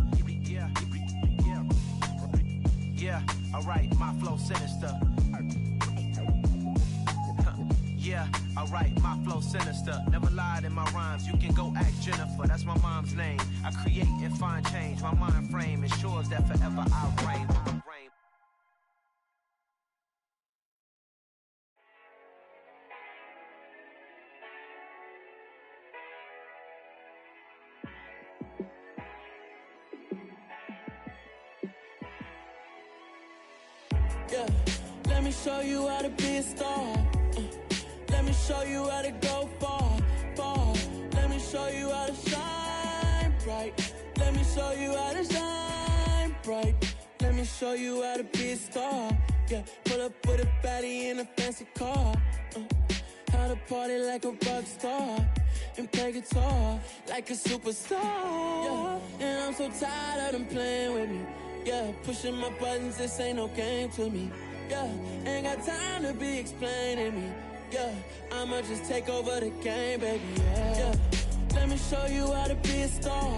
Yeah, alright, my flow sinister. Yeah, alright, my flow sinister. Never lied in my rhymes, you can go ask Jennifer. That's my mom's name. I create and find change. My mind frame ensures that forever I'll reign. Yeah, let me show you how to be a star. Let me show you how to go far, far. Let me show you how to shine bright. Let me show you how to shine bright. Let me show you how to be a star. Yeah, pull up with a baddie in a fancy car. How to party like a rock star and play guitar like a superstar. Yeah, and I'm so tired of them playing with me. Yeah, pushing my buttons, this ain't no game to me. Yeah, ain't got time to be explaining me. Yeah, I'ma just take over the game, baby, yeah. Let me show you how to be a star.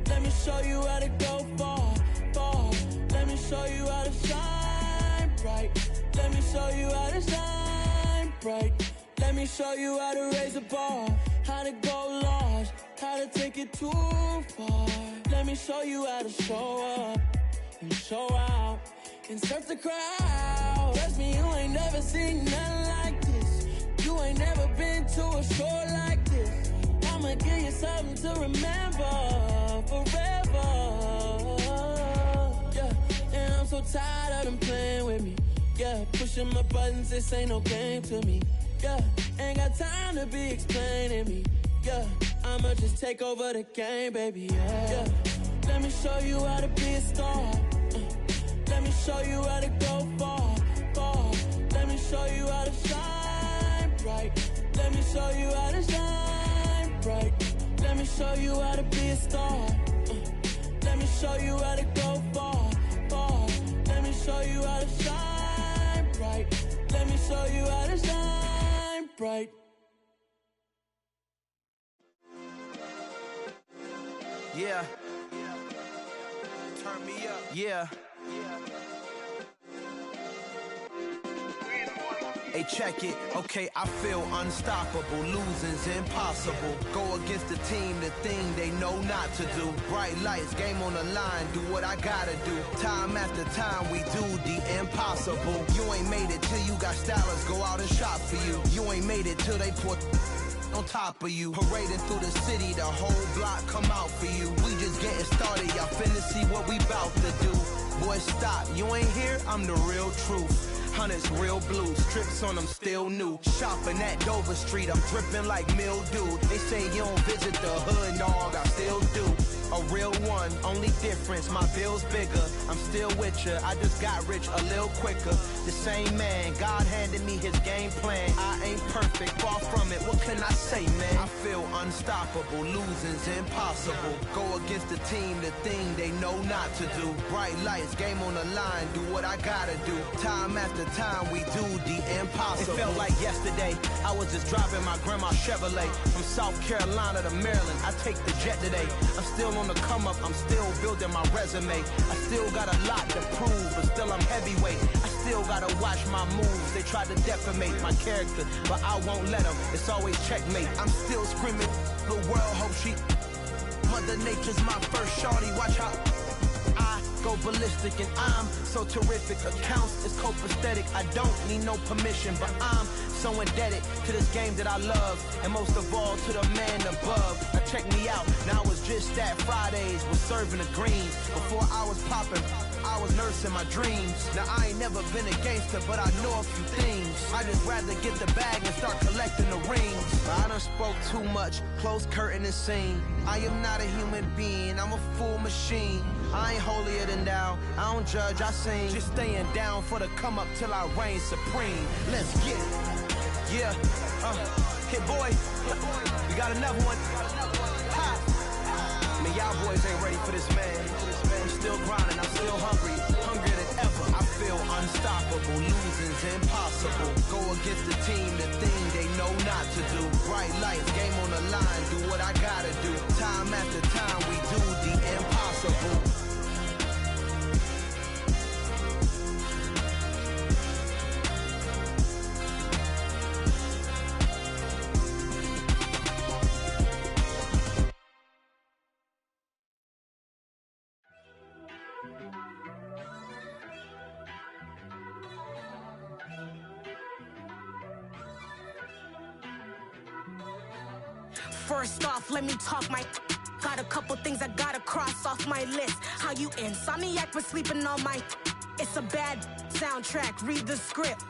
Let me show you how to go far, far. Let me show you how to shine bright. Let me show you how to shine bright. Let me show you how to raise a bar, how to go large, how to take it too far. Let me show you how to show up and show out and surf the crowd. Trust me, you ain't never seen nothing like this. You ain't never been to a show like this. I'ma give you something to remember forever. Yeah, and I'm so tired of them playing with me. Yeah, pushing my buttons, this ain't no game to me. Yeah, ain't got time to be explaining me. Yeah, I'ma just take over the game, baby, yeah. Let me show you how to be a star. Let me show you how to go far, far. Let me show you how to shine bright. Let me show you how to shine bright. Let me show you how to be a star. Let me show you how to go far, far. Let me show you how to shine bright. Let me show you how to shine bright. Yeah. Turn me up. Yeah. Hey, check it. Okay, I feel unstoppable. Losing's impossible. Go against the team, the thing they know not to do. Bright lights, game on the line, do what I gotta do. Time after time, we do the impossible. You ain't made it till you got stylists go out and shop for you. You ain't made it till they put on top of you. Parading through the city, the whole block come out for you. We just getting started, y'all finna see what we bout to do. Boy, stop, you ain't here, I'm the real truth. Hunters, real blues, strips on them still new. Shopping at Dover Street, I'm dripping like mildew. They say you don't visit the hood, dog, I still do. A real one, only difference, my bill's bigger. I'm still with ya, I just got rich a little quicker. The same man, God handed me his game plan. I ain't perfect, far from it, what can I say, man? I feel unstoppable, losing's impossible. Go against the team, the thing they know not to do. Bright lights, game on the line, do what I gotta do. Time after time, we do the impossible. It felt like yesterday, I was just driving my grandma's Chevrolet. From South Carolina to Maryland, I take the jet today. I'm still on the come up, I'm still building my resume. I still got a lot to prove, but still I'm heavyweight. I still gotta watch my moves. They try to defamate my character, but I won't let them. It's always checkmate. I'm still screaming, the world hope she. Mother Nature's my first shorty, watch how I go ballistic, and I'm so terrific. Accounts is copacetic. I don't need no permission, but I'm so indebted to this game that I love, and most of all to the man above. Now check me out, now it's just that Fridays was serving the greens. Before I was popping, I was nursing my dreams. Now I ain't never been a gangster, but I know a few things. I just rather get the bag and start collecting the rings. I done spoke too much, close curtain and scene. I am not a human being, I'm a full machine. I ain't holier than thou, I don't judge, I sing. Just staying down for the come up till I reign supreme. Let's get it. Yeah, hit boy, we got another one. Ha. Man, y'all boys ain't ready for this, man. I'm still grinding, I'm still hungry, hungrier than ever. I feel unstoppable, losing's impossible. Go against the team, the thing they know not to do. Bright lights, game on the line, do what I gotta do. Time after time, we do the impossible. First off, let me talk my. Got a couple things I gotta cross off my list. How you insomniac for sleeping on my. It's a bad soundtrack, read the script.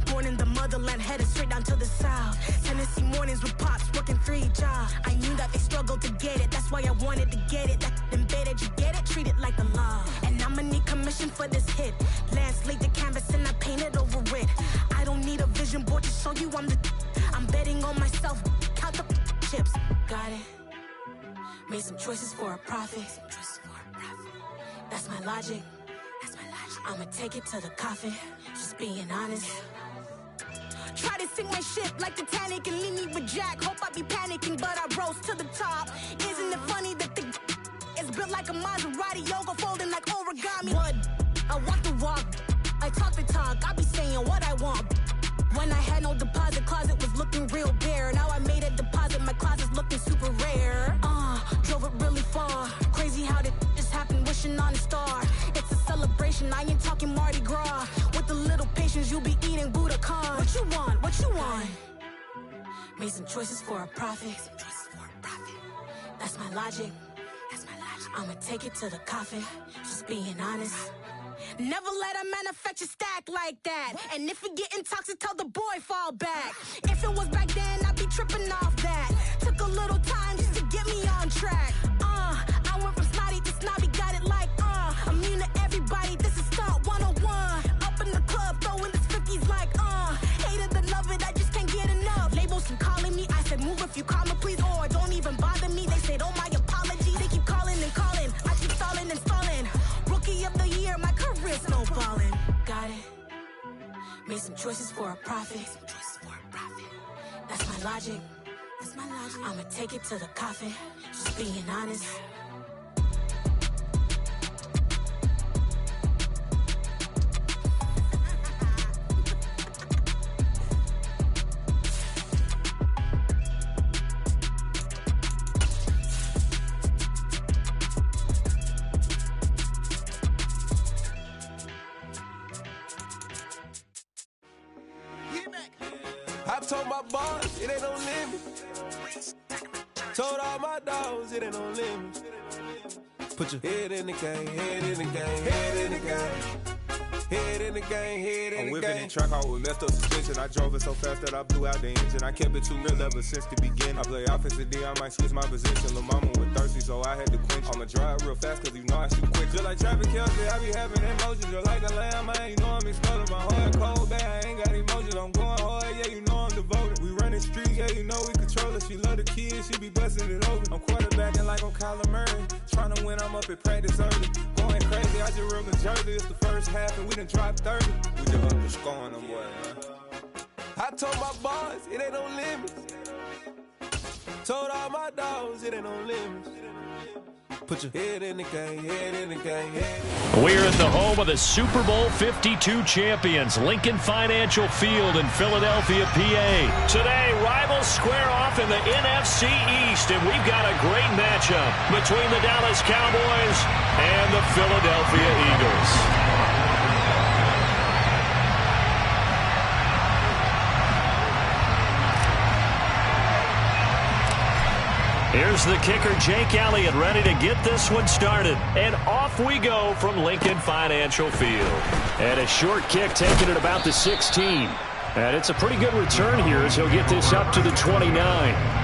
Born in the motherland, headed straight down to the south. Tennessee mornings with pops, working 3 jobs. I knew that they struggled to get it, that's why I wanted to get it. That embedded, you get it, treat it like the law. And I'ma need commission for this hit. Lance laid the canvas and I painted over it. I don't need a vision board to show you I'm betting on myself, count the chips. Got it. Made some choices for a profit. That's my logic. I'ma take it to the coffin, just being honest. Try to sink my ship like Titanic and leave me with Jack. Hope I be panicking, but I rose to the top. Isn't it funny that the is built like a Maserati, yoga folding like origami? What? I walk the walk, I talk the talk, I be saying what I want. When I had no deposit, closet was looking real bare. Now I made a deposit, my closet's looking super rare. Drove it really far. Crazy how that just happened, wishing on a star. It's a celebration, I ain't talking Mardi Gras. With a little patience, you'll be eating Budokan. What you want? What you want? Made some choices for a profit. That's my logic. I'ma take it to the coffin, just being honest. Never let a manufacture stack like that. And if it getting toxic, tell the boy fall back. If it was back then, I'd be tripping off that. Took a little time just to get me on track. I went from snotty to snobby, got it like immune to everybody, this is stunt 101. Up in the club, throwing the cookies like hate it and love it, I just can't get enough. Labels keep calling me, I said move if you call me please, or don't even bother me. They said oh my apologies, they keep calling and calling, I keep stalling and stalling. Rookie of the year, my career snowballing. Got it. Made some choices for a profit. That's my logic. I'ma take it to the coffin, just being honest. I told my boss, it ain't no limit. Told all my dogs it ain't no limits. Put your head in the game, head in the game, head in the game. Head in the game, head in the game. I'm whipping the track out with messed up suspension. I drove it so fast that I blew out the engine. I kept it too real ever since the beginning. I play offensive D, I might switch my position. Lil' mama was thirsty, so I had to quench. I'ma drive real fast, cause you know I shoot quick. Just like Travis Kelce, I be having emotions. Just like a lamb, man, you know I'm exploding. My heart cold, bad, I ain't got emotions. I'm going hard, yeah, you know I'm devoted. We running streets, yeah, you know we control it. She love the kids, she be busting it open. I'm quarterbacking like I'm Kyler Murray. Trying to win, I'm up at practice early. Going crazy, I just real the jersey. It's the first half, and we done dropped 30. We just underscoring them, boy, man. I told my boys, it ain't no limits. Told all my dogs, it ain't no limits. Put your head in the game, head in the game, head. We're at the home of the Super Bowl 52 champions, Lincoln Financial Field in Philadelphia, PA. Today, rivals square off in the NFC East, and we've got a great matchup between the Dallas Cowboys and the Philadelphia Eagles. Here's the kicker, Jake Elliott, ready to get this one started. And off we go from Lincoln Financial Field. And a short kick taken at about the 16. And it's a pretty good return here as he'll get this up to the 29.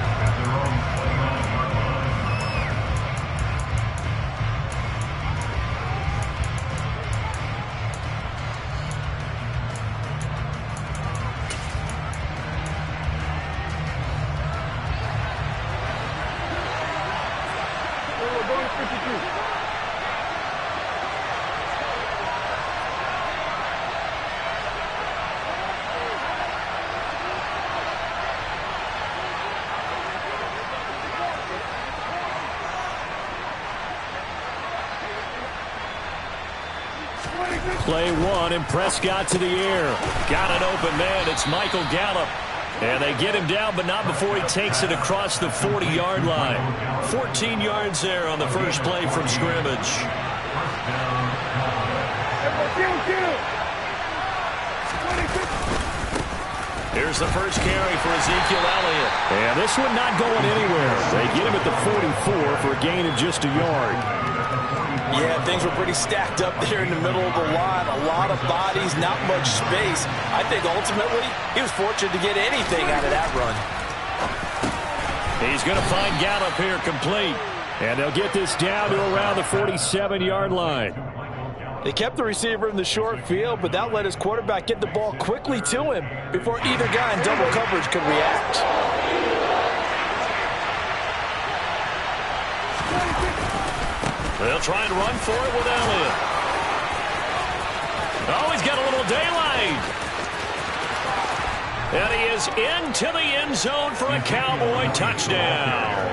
Play one, and Prescott to the air. Got an open man. It's Michael Gallup. And they get him down, but not before he takes it across the 40-yard line. 14 yards there on the first play from scrimmage. Here's the first carry for Ezekiel Elliott. And this one not going anywhere. They get him at the 44 for a gain of just a yard. Yeah, things were pretty stacked up there in the middle of the line. A lot of bodies, not much space. I think ultimately he was fortunate to get anything out of that run. He's going to find Gallup here complete. And they'll get this down to around the 47-yard line. They kept the receiver in the short field, but that let his quarterback get the ball quickly to him before either guy in double coverage could react. They'll try and run for it with Elliott. Oh, he's got a little daylight. And he is into the end zone for a Cowboy touchdown.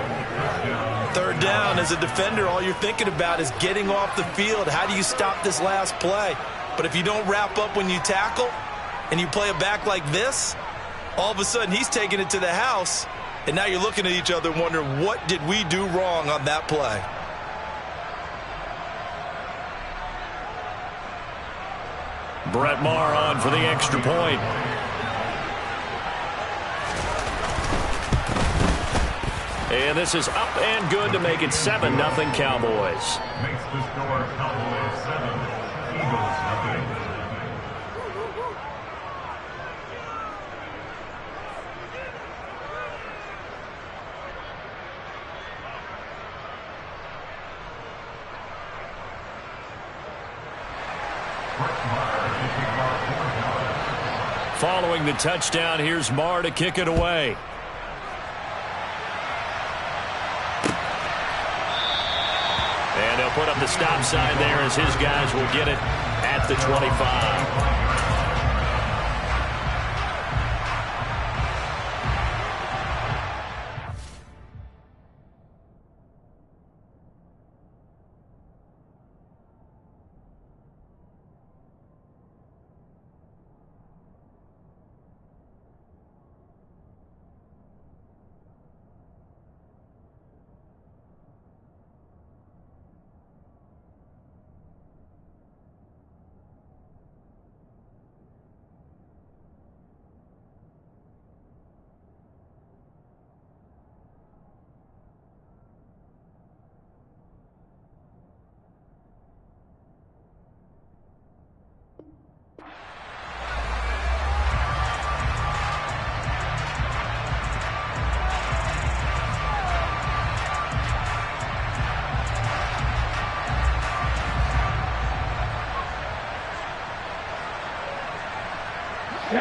Third down, as a defender, all you're thinking about is getting off the field. How do you stop this last play? But if you don't wrap up when you tackle and you play it back like this, all of a sudden he's taking it to the house, and now you're looking at each other and wondering, what did we do wrong on that play? Brett Maher on for the extra point. And this is up and good to make it 7-0 Cowboys. Makes the score Cowboys 7, Eagles nothing. Following the touchdown, here's Maher to kick it away. And they'll put up the stop sign there as his guys will get it at the 25.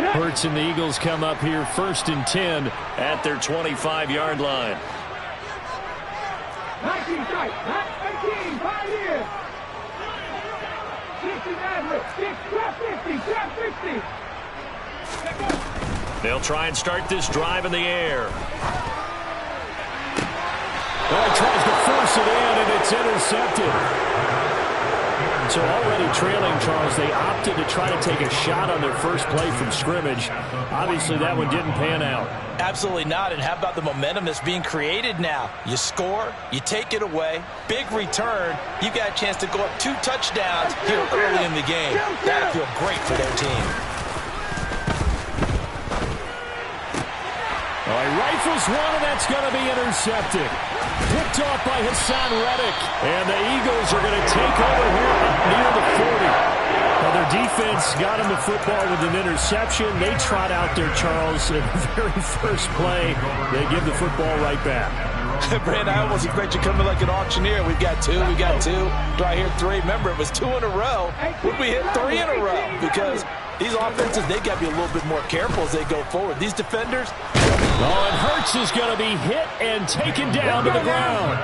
Hurts and the Eagles come up here 1st and 10 at their 25-yard line. 19 strike, 19, 5 years. 60, 50. They'll try and start this drive in the air. Well, he tries to force it in, and it's intercepted. So already trailing, Charles, they opted to try to take a shot on their first play from scrimmage. Obviously, that one didn't pan out. Absolutely not. And how about the momentum that's being created now? You score, you take it away, big return. You've got a chance to go up 2 touchdowns here early in the game. That'll feel great for their team. Well, he rifles one, and that's going to be intercepted. Picked off by Hassan Reddick. And the Eagles are going to take over here up near the 40. Well, their defense got him the football with an interception. They trot out there, Charles, in the very first play. They give the football right back. Brand, I almost expect you coming like an auctioneer. We've got 2, we got 2. Do I hear 3? Remember, it was 2 in a row. Would we hit 3 in a row? Because these offenses, they got to be a little bit more careful as they go forward. These defenders. Oh, and Hurts is going to be hit and taken down to the ground.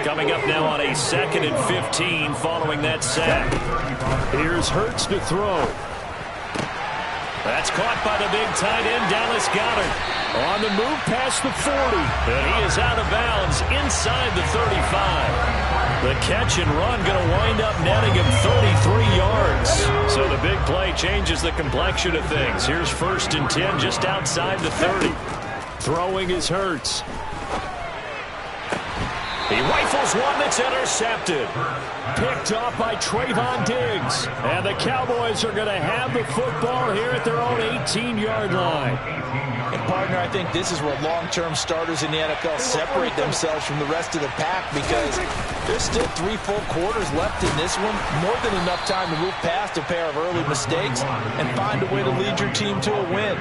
Coming up now on a 2nd and 15 following that sack. Here's Hurts to throw. That's caught by the big tight end, Dallas Goedert. On the move past the 40. And he is out of bounds inside the 35. The catch and run going to wind up netting him 33 yards. So the big play changes the complexion of things. Here's 1st and 10 just outside the 30. Throwing is Hurts. He rifles one that's intercepted. Picked off by Trayvon Diggs. And the Cowboys are going to have the football here at their own 18-yard line. And, partner, I think this is where long-term starters in the NFL separate themselves from the rest of the pack because there's still 3 full quarters left in this one. More than enough time to move past a pair of early mistakes and find a way to lead your team to a win.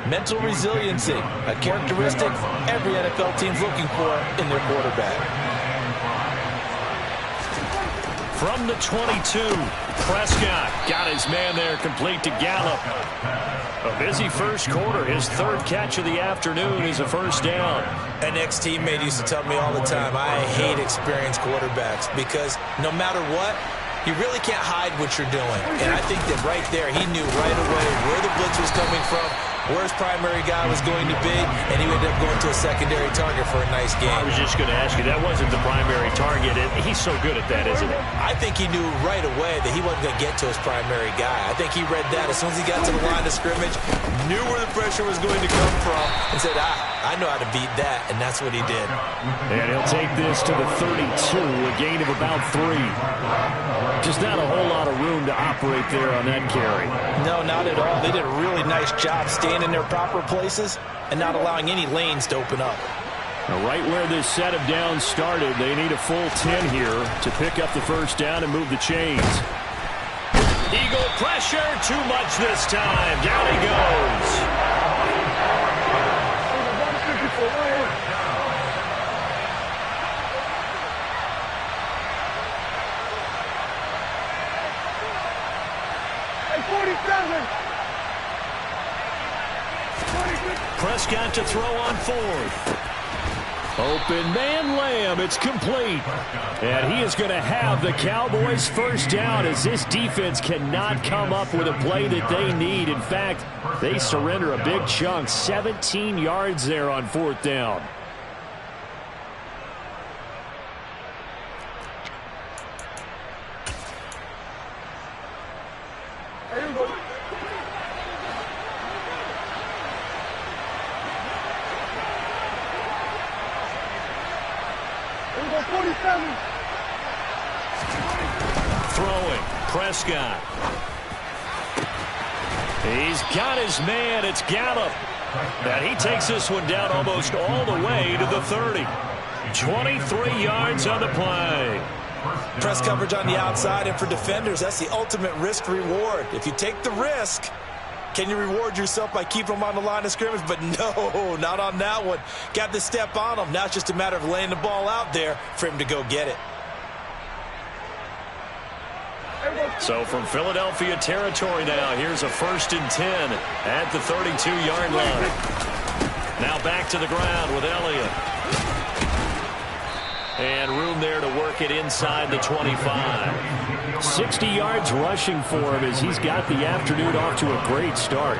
Mental resiliency, a characteristic every NFL team's looking for in their quarterback. From the 22, Prescott got his man there, complete to Gallup. A busy first quarter. His 3rd catch of the afternoon is a first down. An ex-teammate used to tell me all the time, I hate experienced quarterbacks because no matter what, you really can't hide what you're doing. And I think that right there, he knew right away where the blitz was coming from, where his primary guy was going to be, and he ended up going to a secondary target for a nice game. I was just going to ask you, that wasn't the primary target. He's so good at that, isn't he? I think he knew right away that he wasn't going to get to his primary guy. I think he read that as soon as he got to the line of scrimmage, knew where the pressure was going to come from, and said, I know how to beat that, and that's what he did. And he'll take this to the 32, a gain of about 3. Just not a whole lot of room to operate there on that carry. No, not at all. They did a really nice job staying in their proper places and not allowing any lanes to open up. Now, right where this set of downs started, they need a full 10 here to pick up the first down and move the chains. Eagle pressure, too much this time. Down he goes. Prescott to throw on 4th. Open man Lamb, it's complete. And he is going to have the Cowboys first down as this defense cannot come up with a play that they need. In fact, they surrender a big chunk, 17 yards there on 4th down. Throwing, Prescott. He's got his man, it's Gallup. And he takes this one down almost all the way to the 30. 23 yards on the play. Press coverage on the outside, and for defenders, that's the ultimate risk-reward. If you take the risk, can you reward yourself by keeping them on the line of scrimmage? But no, not on that one. Got to step on them. Now it's just a matter of laying the ball out there for him to go get it. So from Philadelphia territory now, here's a 1st and 10 at the 32-yard line. Now back to the ground with Elliott. And room there to work it inside the 25. 60 yards rushing for him as he's got the afternoon off to a great start.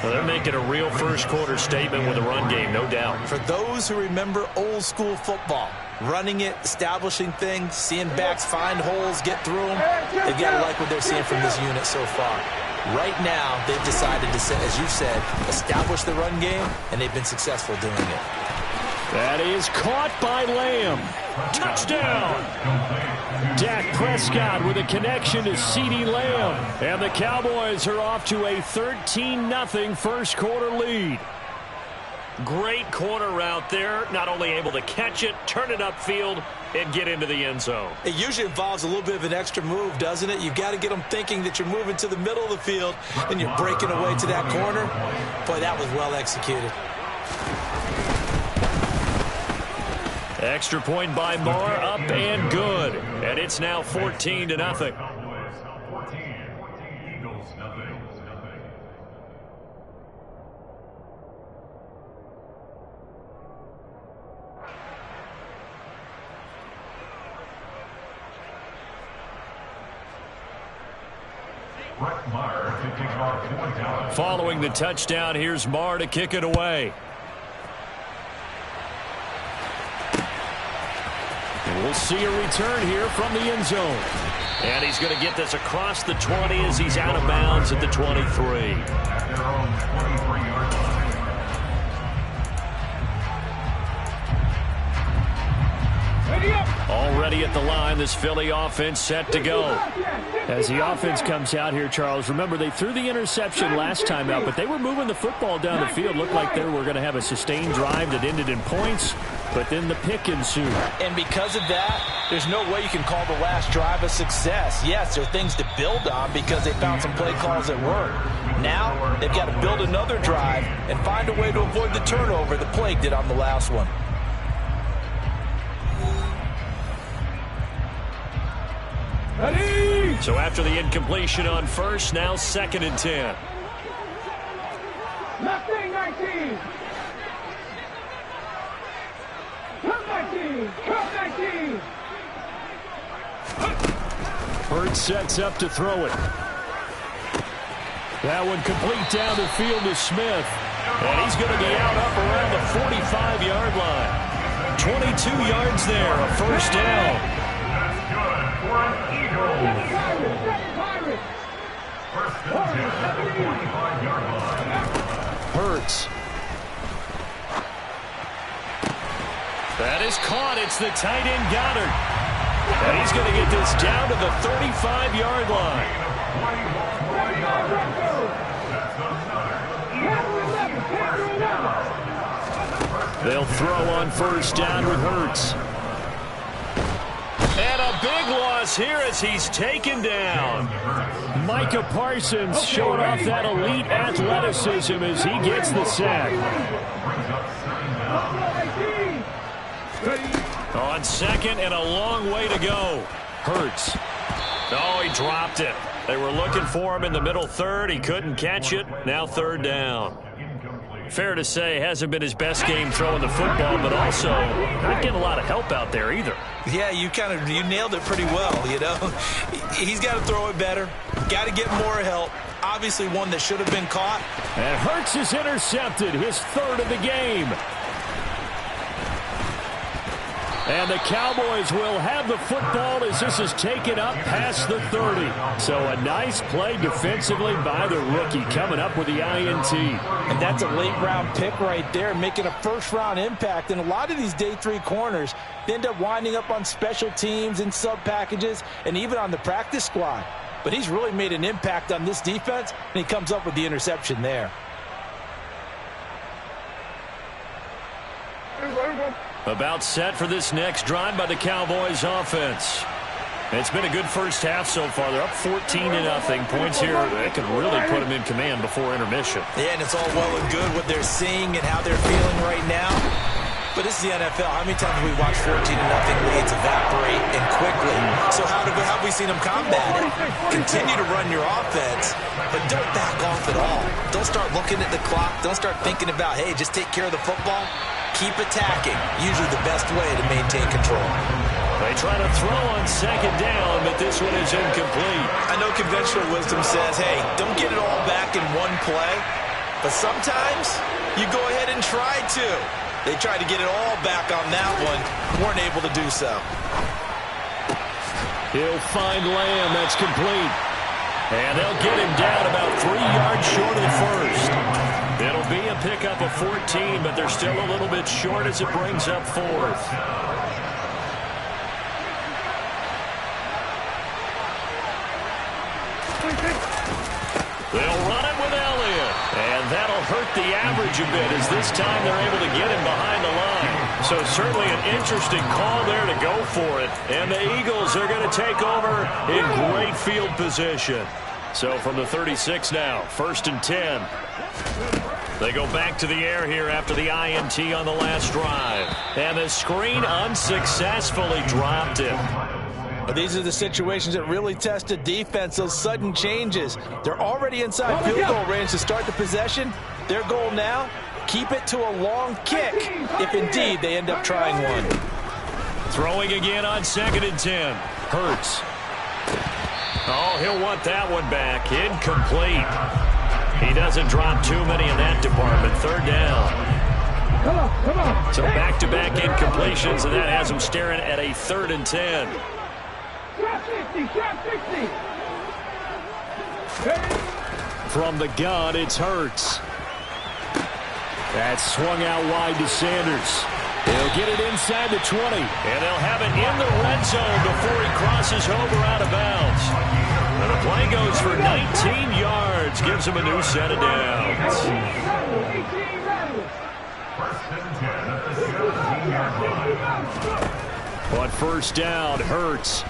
Well, they're making a real first-quarter statement with a run game, no doubt. For those who remember old-school football, running it, establishing things, seeing backs find holes, get through them, they've got to like what they're seeing from this unit so far. Right now, they've decided to, as you said, establish the run game, and they've been successful doing it. That is caught by Lamb. Touchdown! Dak Prescott with a connection to CeeDee Lamb. And the Cowboys are off to a 13-0 first-quarter lead. Great corner route there. Not only able to catch it, turn it upfield, and get into the end zone. It usually involves a little bit of an extra move, doesn't it? You've got to get them thinking that you're moving to the middle of the field and you're breaking away to that corner. Boy, that was well executed. Extra point by Moore, up and good. And it's now 14-0. Cowboys 14, Eagles nothing. Brett Maher to kick off one down. Following the touchdown, here's Maher to kick it away. And we'll see a return here from the end zone. And he's going to get this across the 20 as he's out of bounds at the 23. At their own 23-yard line. Already at the line, this Philly offense set to go. As the offense comes out here, Charles, remember they threw the interception last time out, but they were moving the football down the field. Looked like they were going to have a sustained drive that ended in points, but then the pick ensued. And because of that, there's no way you can call the last drive a success. Yes, there are things to build on because they found some play calls that work. Now they've got to build another drive and find a way to avoid the turnover the Plague did on the last one. So after the incompletion on first, now 2nd and 10. Left wing 19. Come 19. Come 19. Hurts sets up to throw it. That one complete down the field to Smith. And he's going to be out up around the 45-yard line. 22 yards there, a first down. For an Eagles. First and 10 at the 45-yard line. Hurts. That is caught. It's the tight end Goddard. And he's going to get this down to the 35-yard line. They'll throw on first down with Hurts. And a big loss here as he's taken down. Micah Parsons showing off that elite athleticism as he gets the sack. On second and a long way to go. Hurts. Oh, he dropped it. They were looking for him in the middle third. He couldn't catch it. Now 3rd down. Fair to say, hasn't been his best game throwing the football, but also not getting a lot of help out there either. Yeah, you nailed it pretty well, you know. He's got to throw it better. Got to get more help. Obviously one that should have been caught. And Hurts is intercepted, his 3rd of the game. And the Cowboys will have the football as this is taken up past the 30. So a nice play defensively by the rookie coming up with the INT. And that's a late-round pick right there, making a first-round impact. And a lot of these day 3 corners end up winding up on special teams and sub-packages and even on the practice squad. But he's really made an impact on this defense, and he comes up with the interception there. About set for this next drive by the Cowboys offense. It's been a good first half so far. They're up 14-0. Points here that could really put them in command before intermission. Yeah, and it's all well and good what they're seeing and how they're feeling right now. But this is the NFL. How many times have we watched 14-0 leads evaporate and quickly? So how have we seen them combat it? Continue to run your offense, but don't back off at all. Don't start looking at the clock. Don't start thinking about, hey, just take care of the football. Keep attacking. Usually the best way to maintain control. They try to throw on second down, but this one is incomplete. I know conventional wisdom says, hey, don't get it all back in one play. But sometimes you go ahead and try to. They tried to get it all back on that one. Weren't able to do so. He'll find Lamb. That's complete. And they'll get him down about 3 yards short of the first. It'll be a pickup of 14, but they're still a little bit short as it brings up fourth. They'll run it with Elliott. And that'll hurt the average a bit as this time they're able to get him behind the line. So certainly an interesting call there to go for it. And the Eagles are going to take over in great field position. So from the 36 now, 1st and 10. They go back to the air here after the INT on the last drive. And the screen unsuccessfully dropped it. These are the situations that really test a defense, those sudden changes. They're already inside field goal range to start the possession. Their goal now, keep it to a long kick, if indeed they end up trying one. Throwing again on 2nd and 10. Hurts. Oh, he'll want that one back. Incomplete. He doesn't drop too many in that department. 3rd down. Come on. So back-to-back incompletions, and that has him staring at a 3rd and 10. From the gun, it's Hurts. That's swung out wide to Sanders. He'll get it inside the 20. And they'll have it in the red zone before he crosses over out of bounds. And the play goes for 19 yards. Gives him a new set of downs. On 1st down, Hurts.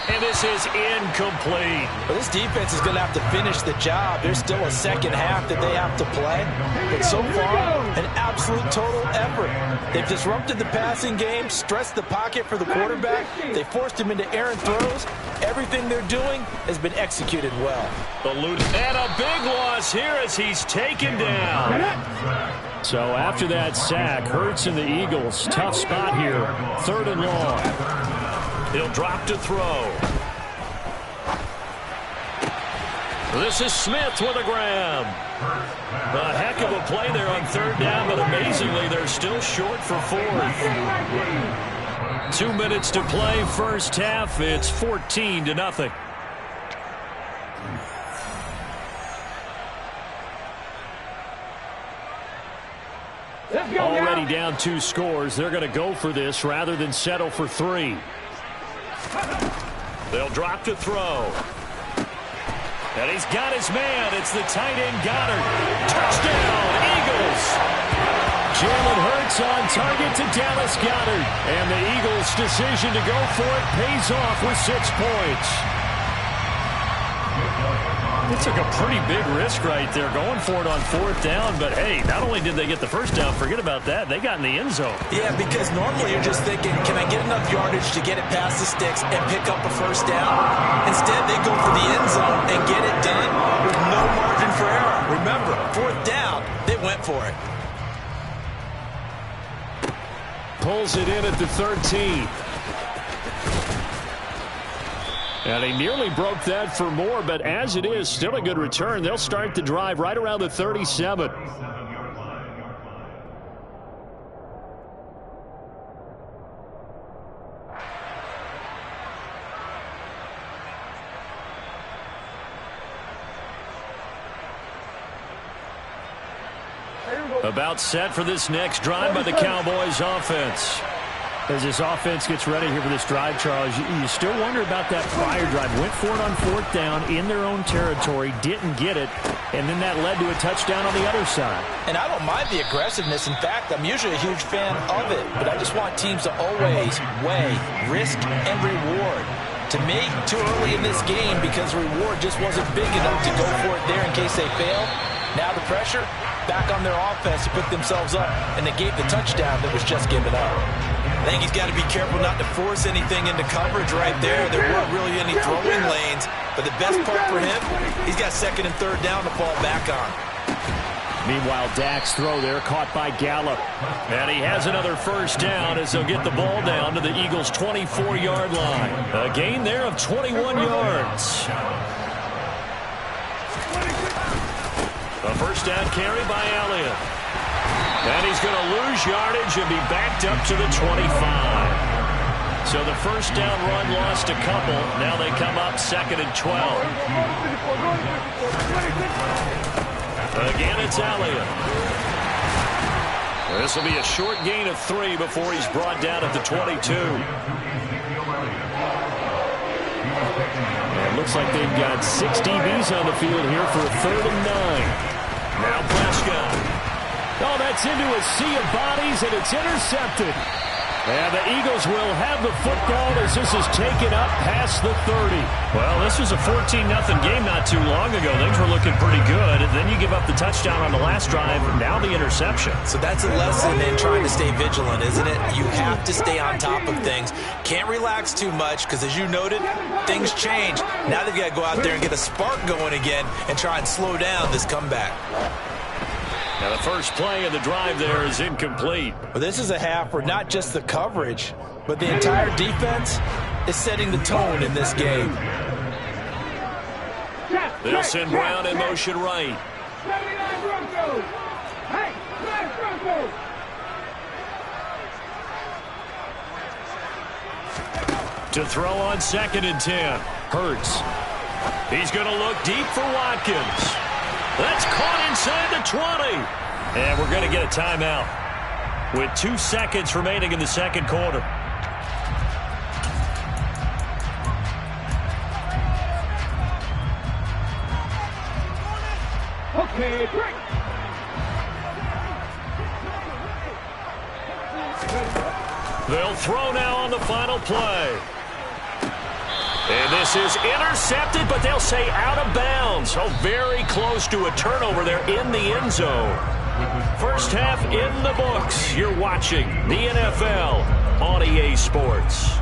And this is incomplete. Well, this defense is going to have to finish the job. There's still a second half that they have to play. But so far, an absolute total effort. They've disrupted the passing game, stressed the pocket for the quarterback. They forced him into errant throws. Everything they're doing has been executed well. And a big loss here as he's taken down. So after that sack, Hurts and the Eagles, tough spot here. 3rd and long. He'll drop to throw. This is Smith with a grab. A heck of a play there on 3rd down, but amazingly, they're still short for 4th. 2 minutes to play, first half. It's 14-0. Already down 2 scores. They're going to go for this rather than settle for 3. They'll drop to throw. And he's got his man. It's the tight end Goddard. Touchdown, Eagles. Jalen Hurts on target to Dallas Goedert. And the Eagles' decision to go for it pays off with 6 points. It took a pretty big risk right there going for it on 4th down. But, hey, not only did they get the first down, forget about that, they got in the end zone. Yeah, because normally you're just thinking, can I get enough yardage to get it past the sticks and pick up a first down? Instead, they go for the end zone and get it done with no margin for error. Remember, 4th down, they went for it. Pulls it in at the 13. And he nearly broke that for more, but as it is, still a good return. They'll start the drive right around the 37. About set for this next drive by the Cowboys offense. As this offense gets ready here for this drive, Charles, you still wonder about that prior drive. Went for it on 4th down in their own territory, didn't get it, and then that led to a touchdown on the other side. And I don't mind the aggressiveness. In fact, I'm usually a huge fan of it, but I just want teams to always weigh risk and reward. To me, too early in this game because reward just wasn't big enough to go for it there in case they fail. Now the pressure, back on their offense to pick themselves up and negate the touchdown that was just given up. I think he's got to be careful not to force anything into coverage right there. There weren't really any throwing lanes, but the best part for him, he's got second and third down to fall back on. Meanwhile, Dak's throw there caught by Gallup. And he has another first down as they'll get the ball down to the Eagles' 24-yard line. A gain there of 21 yards. A first down carry by Elliott. And he's going to lose yardage and be backed up to the 25. So the first down run lost a couple. Now they come up second and 12. Again, it's Elliott. This will be a short gain of 3 before he's brought down at the 22. It looks like they've got 6 DBs on the field here for a 3rd and 9. Now Prescott. Oh, that's into a sea of bodies, and it's intercepted. And the Eagles will have the football as this is taken up past the 30. Well, this was a 14-0 game not too long ago. Things were looking pretty good. And then you give up the touchdown on the last drive. Now the interception. So that's a lesson in trying to stay vigilant, isn't it? You have to stay on top of things. Can't relax too much because, as you noted, things change. Now they've got to go out there and get a spark going again and try and slow down this comeback. Now the first play of the drive there is incomplete. Well, this is a half where not just the coverage, but the entire defense is setting the tone in this game. They'll send Brown in motion right. To throw on 2nd and 10. Hurts. He's going to look deep for Watkins. That's caught inside the 20. And we're going to get a timeout with 2 seconds remaining in the second quarter. Okay, break. They'll throw now on the final play. And this is intercepted, but they'll say out of bounds. Oh, very close to a turnover there in the end zone. First half in the books. You're watching the NFL on EA Sports.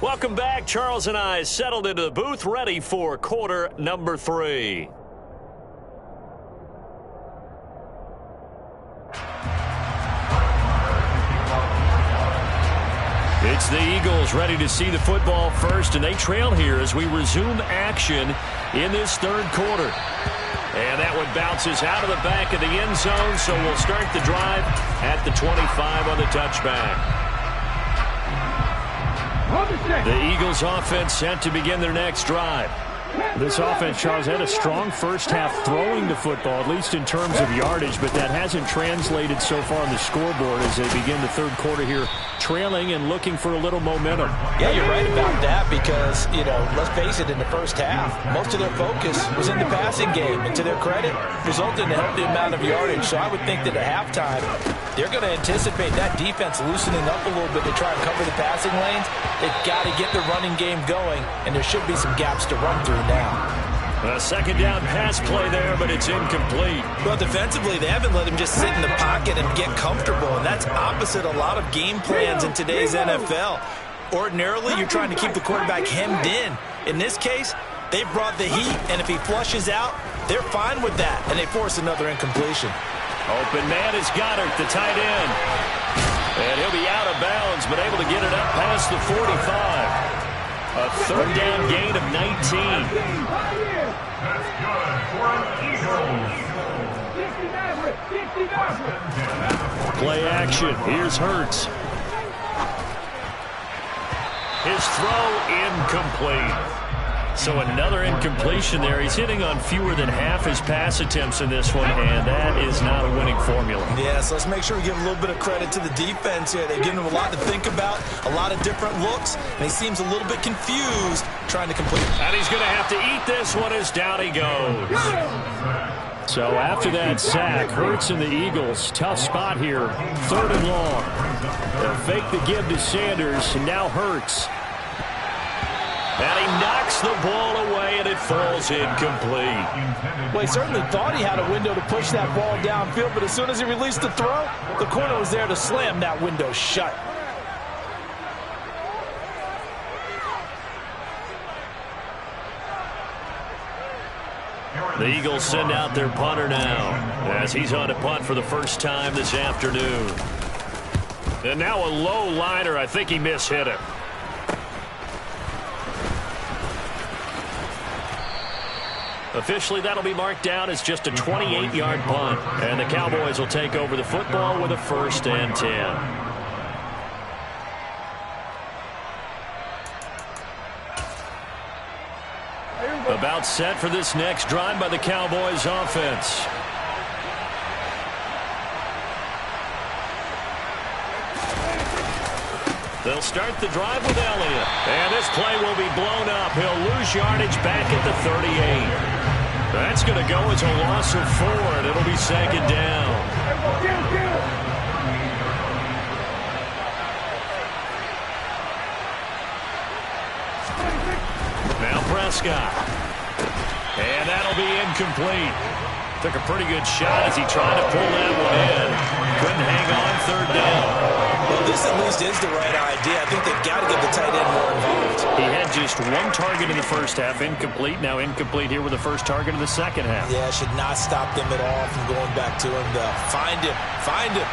Welcome back. Charles and I settled into the booth, ready for quarter number 3. It's the Eagles ready to see the football first, and they trail here as we resume action in this third quarter. And that one bounces out of the back of the end zone, so we'll start the drive at the 25 on the touchback. The Eagles offense set to begin their next drive. This offense, Charles, had a strong first half throwing the football, at least in terms of yardage, but that hasn't translated so far on the scoreboard as they begin the third quarter here, trailing and looking for a little momentum. Yeah, you're right about that because, let's face it, in the first half, most of their focus was in the passing game, and to their credit, resulted in a healthy amount of yardage. So I would think that at halftime, they're going to anticipate that defense loosening up a little bit to try and cover the passing lanes. They've got to get the running game going, and there should be some gaps to run through now. A second down pass play there, but it's incomplete. Well, defensively, they haven't let him just sit in the pocket and get comfortable, and that's opposite a lot of game plans in today's NFL. Ordinarily, you're trying to keep the quarterback hemmed in. In this case, they brought the heat, and if he flushes out, they're fine with that, and they force another incompletion. Open man is Goddard, the tight end. And he'll be out of bounds, but able to get it up past the 45. A third down gain of 19. That's good for Eagles. Play action. Here's Hurts. His throw incomplete. So another incompletion there. He's hitting on fewer than half his pass attempts in this one, and that is not a winning formula. Yeah, so let's make sure we give a little bit of credit to the defense here. They've given him a lot to think about, a lot of different looks, and he seems a little bit confused trying to complete. And he's going to have to eat this one as down he goes. So after that sack, Hurts and the Eagles, tough spot here, 3rd and long. They'll fake the give to Sanders, and now Hurts. And he knocks the ball away, and it falls incomplete. Well, he certainly thought he had a window to push that ball downfield, but as soon as he released the throw, the corner was there to slam that window shut. The Eagles send out their punter now as he's on to punt for the first time this afternoon. And now a low liner. I think he mishit it. Officially, that'll be marked down as just a 28-yard punt. And the Cowboys will take over the football with a 1st and 10. About set for this next drive by the Cowboys offense. They'll start the drive with Elliott. And this play will be blown up. He'll lose yardage back at the 38. That's going to go as a loss of 4, and it'll be 2nd down. Now Prescott. And that'll be incomplete. Took a pretty good shot as he tried to pull that one in. Couldn't hang on 3rd down. Well, this at least is the right idea. I think they've got to get the tight end more involved. He had just 1 target in the first half, incomplete. Now incomplete here with the first target in the second half. Yeah, should not stop them at all from going back to him. Find him. Find him.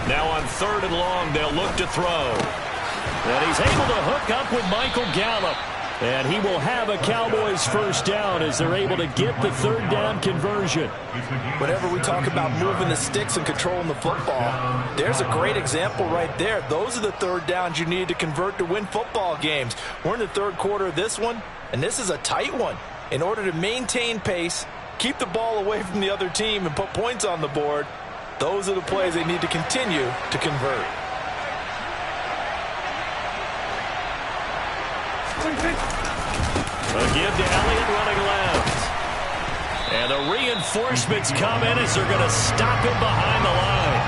Now on 3rd and long, they'll look to throw. And he's able to hook up with Michael Gallup. And he will have a Cowboys 1st down as they're able to get the 3rd down conversion. Whenever we talk about moving the sticks and controlling the football, there's a great example right there. Those are the 3rd downs you need to convert to win football games. We're in the 3rd quarter of this one, and this is a tight one. In order to maintain pace, keep the ball away from the other team, and put points on the board, those are the plays they need to continue to convert. A give to Elliott running left. And the reinforcements come in as they're going to stop him behind the line.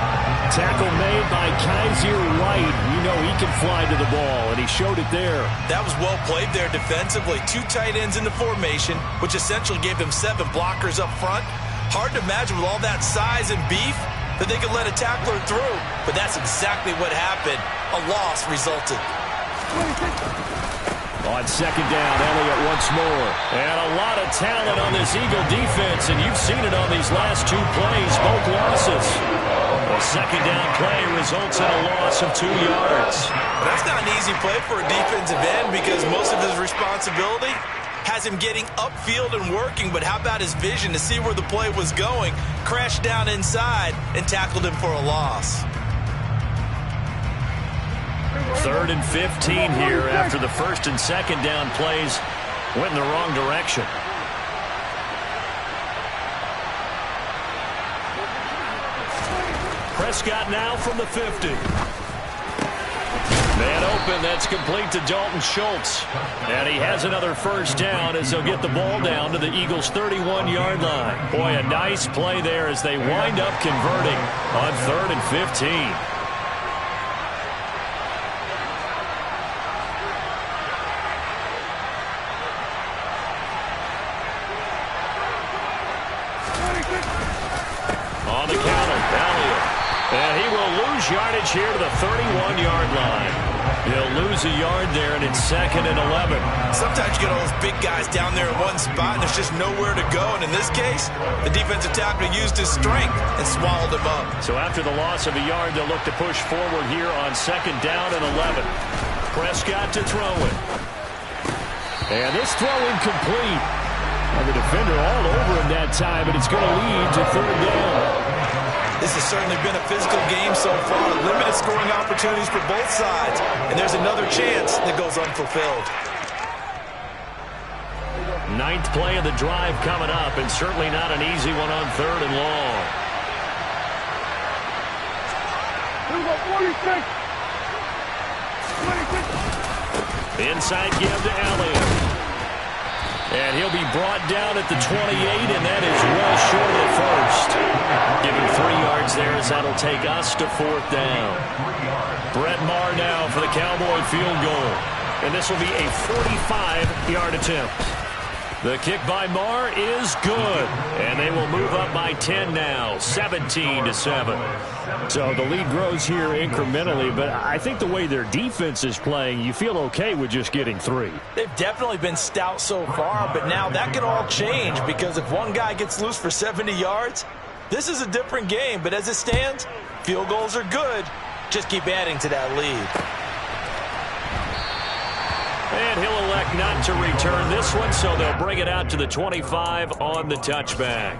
Tackle made by Kaiser White. You know he can fly to the ball, and he showed it there. That was well played there defensively. 2 tight ends in the formation, which essentially gave them 7 blockers up front. Hard to imagine with all that size and beef that they could let a tackler through. But that's exactly what happened. A loss resulted. On 2nd down, Elliott once more. And a lot of talent on this Eagle defense, and you've seen it on these last 2 plays, both losses. A 2nd down play results in a loss of 2 yards. That's not an easy play for a defensive end because most of his responsibility has him getting upfield and working, but how about his vision to see where the play was going, crashed down inside, and tackled him for a loss. 3rd and 15 here after the 1st and 2nd down plays went in the wrong direction. Prescott now from the 50. Man open, that's complete to Dalton Schultz. And he has another 1st down as they'll get the ball down to the Eagles' 31-yard line. Boy, a nice play there as they wind up converting on 3rd and 15. On the counter, Elliott. And he will lose yardage here to the 31-yard line. He'll lose a yard there, and it's 2nd and 11. Sometimes you get all those big guys down there in one spot, and there's just nowhere to go. And in this case, the defensive tackle used his strength and swallowed him up. So after the loss of a yard, they'll look to push forward here on 2nd down and 11. Prescott to throw it. And this throw incomplete. And the defender all over him that time, and it's going to lead to third down. This has certainly been a physical game so far. Limited scoring opportunities for both sides. And there's another chance that goes unfulfilled. Ninth play of the drive coming up, and certainly not an easy one on third and long. Inside give to Elliott. And he'll be brought down at the 28, and that is well short of the first. Giving 3 yards there as that'll take us to fourth down. Brett Maher now for the Cowboy field goal. And this will be a 45-yard attempt. The kick by Maher is good. And they will move up by 10 now, 17-7. So the lead grows here incrementally, but I think the way their defense is playing, you feel okay with just getting 3. They've definitely been stout so far, but now that could all change because if one guy gets loose for 70 yards, this is a different game. But as it stands, field goals are good. Just keep adding to that lead. And he'll elect not to return this one, so they'll bring it out to the 25 on the touchback.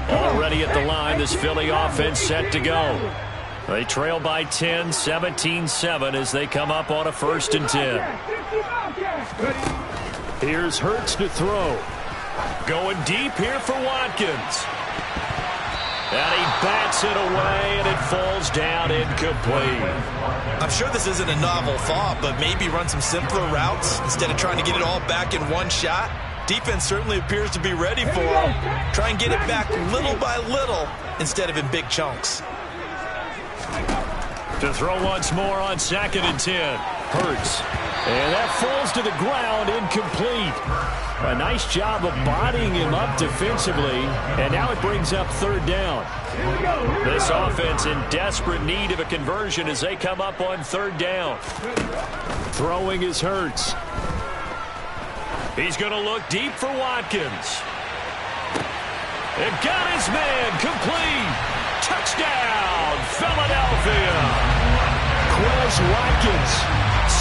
Already at the line, this Philly offense set to go. They trail by 10, 17-7 as they come up on a 1st and 10. Here's Hurts to throw. Going deep here for Watkins. And he bats it away, and it falls down incomplete. I'm sure this isn't a novel thought, but maybe run some simpler routes instead of trying to get it all back in one shot. Defense certainly appears to be ready for him. Try and get it back little by little instead of in big chunks. To throw once more on 2nd and 10. Hurts. And that falls to the ground, incomplete. A nice job of bodying him up defensively, and now it brings up 3rd down. This offense in desperate need of a conversion as they come up on 3rd down. Throwing is Hurts. He's going to look deep for Watkins. And got his man complete. Touchdown, Philadelphia. Quez Watkins.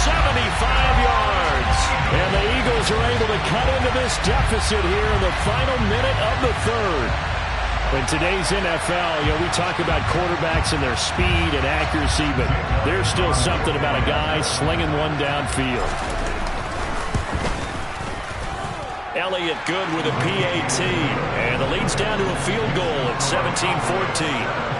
75 yards. And the Eagles are able to cut into this deficit here in the final minute of the 3rd. In today's NFL, we talk about quarterbacks and their speed and accuracy, but there's still something about a guy slinging one downfield. Elliott good with a PAT. And the lead's down to a field goal at 17-14.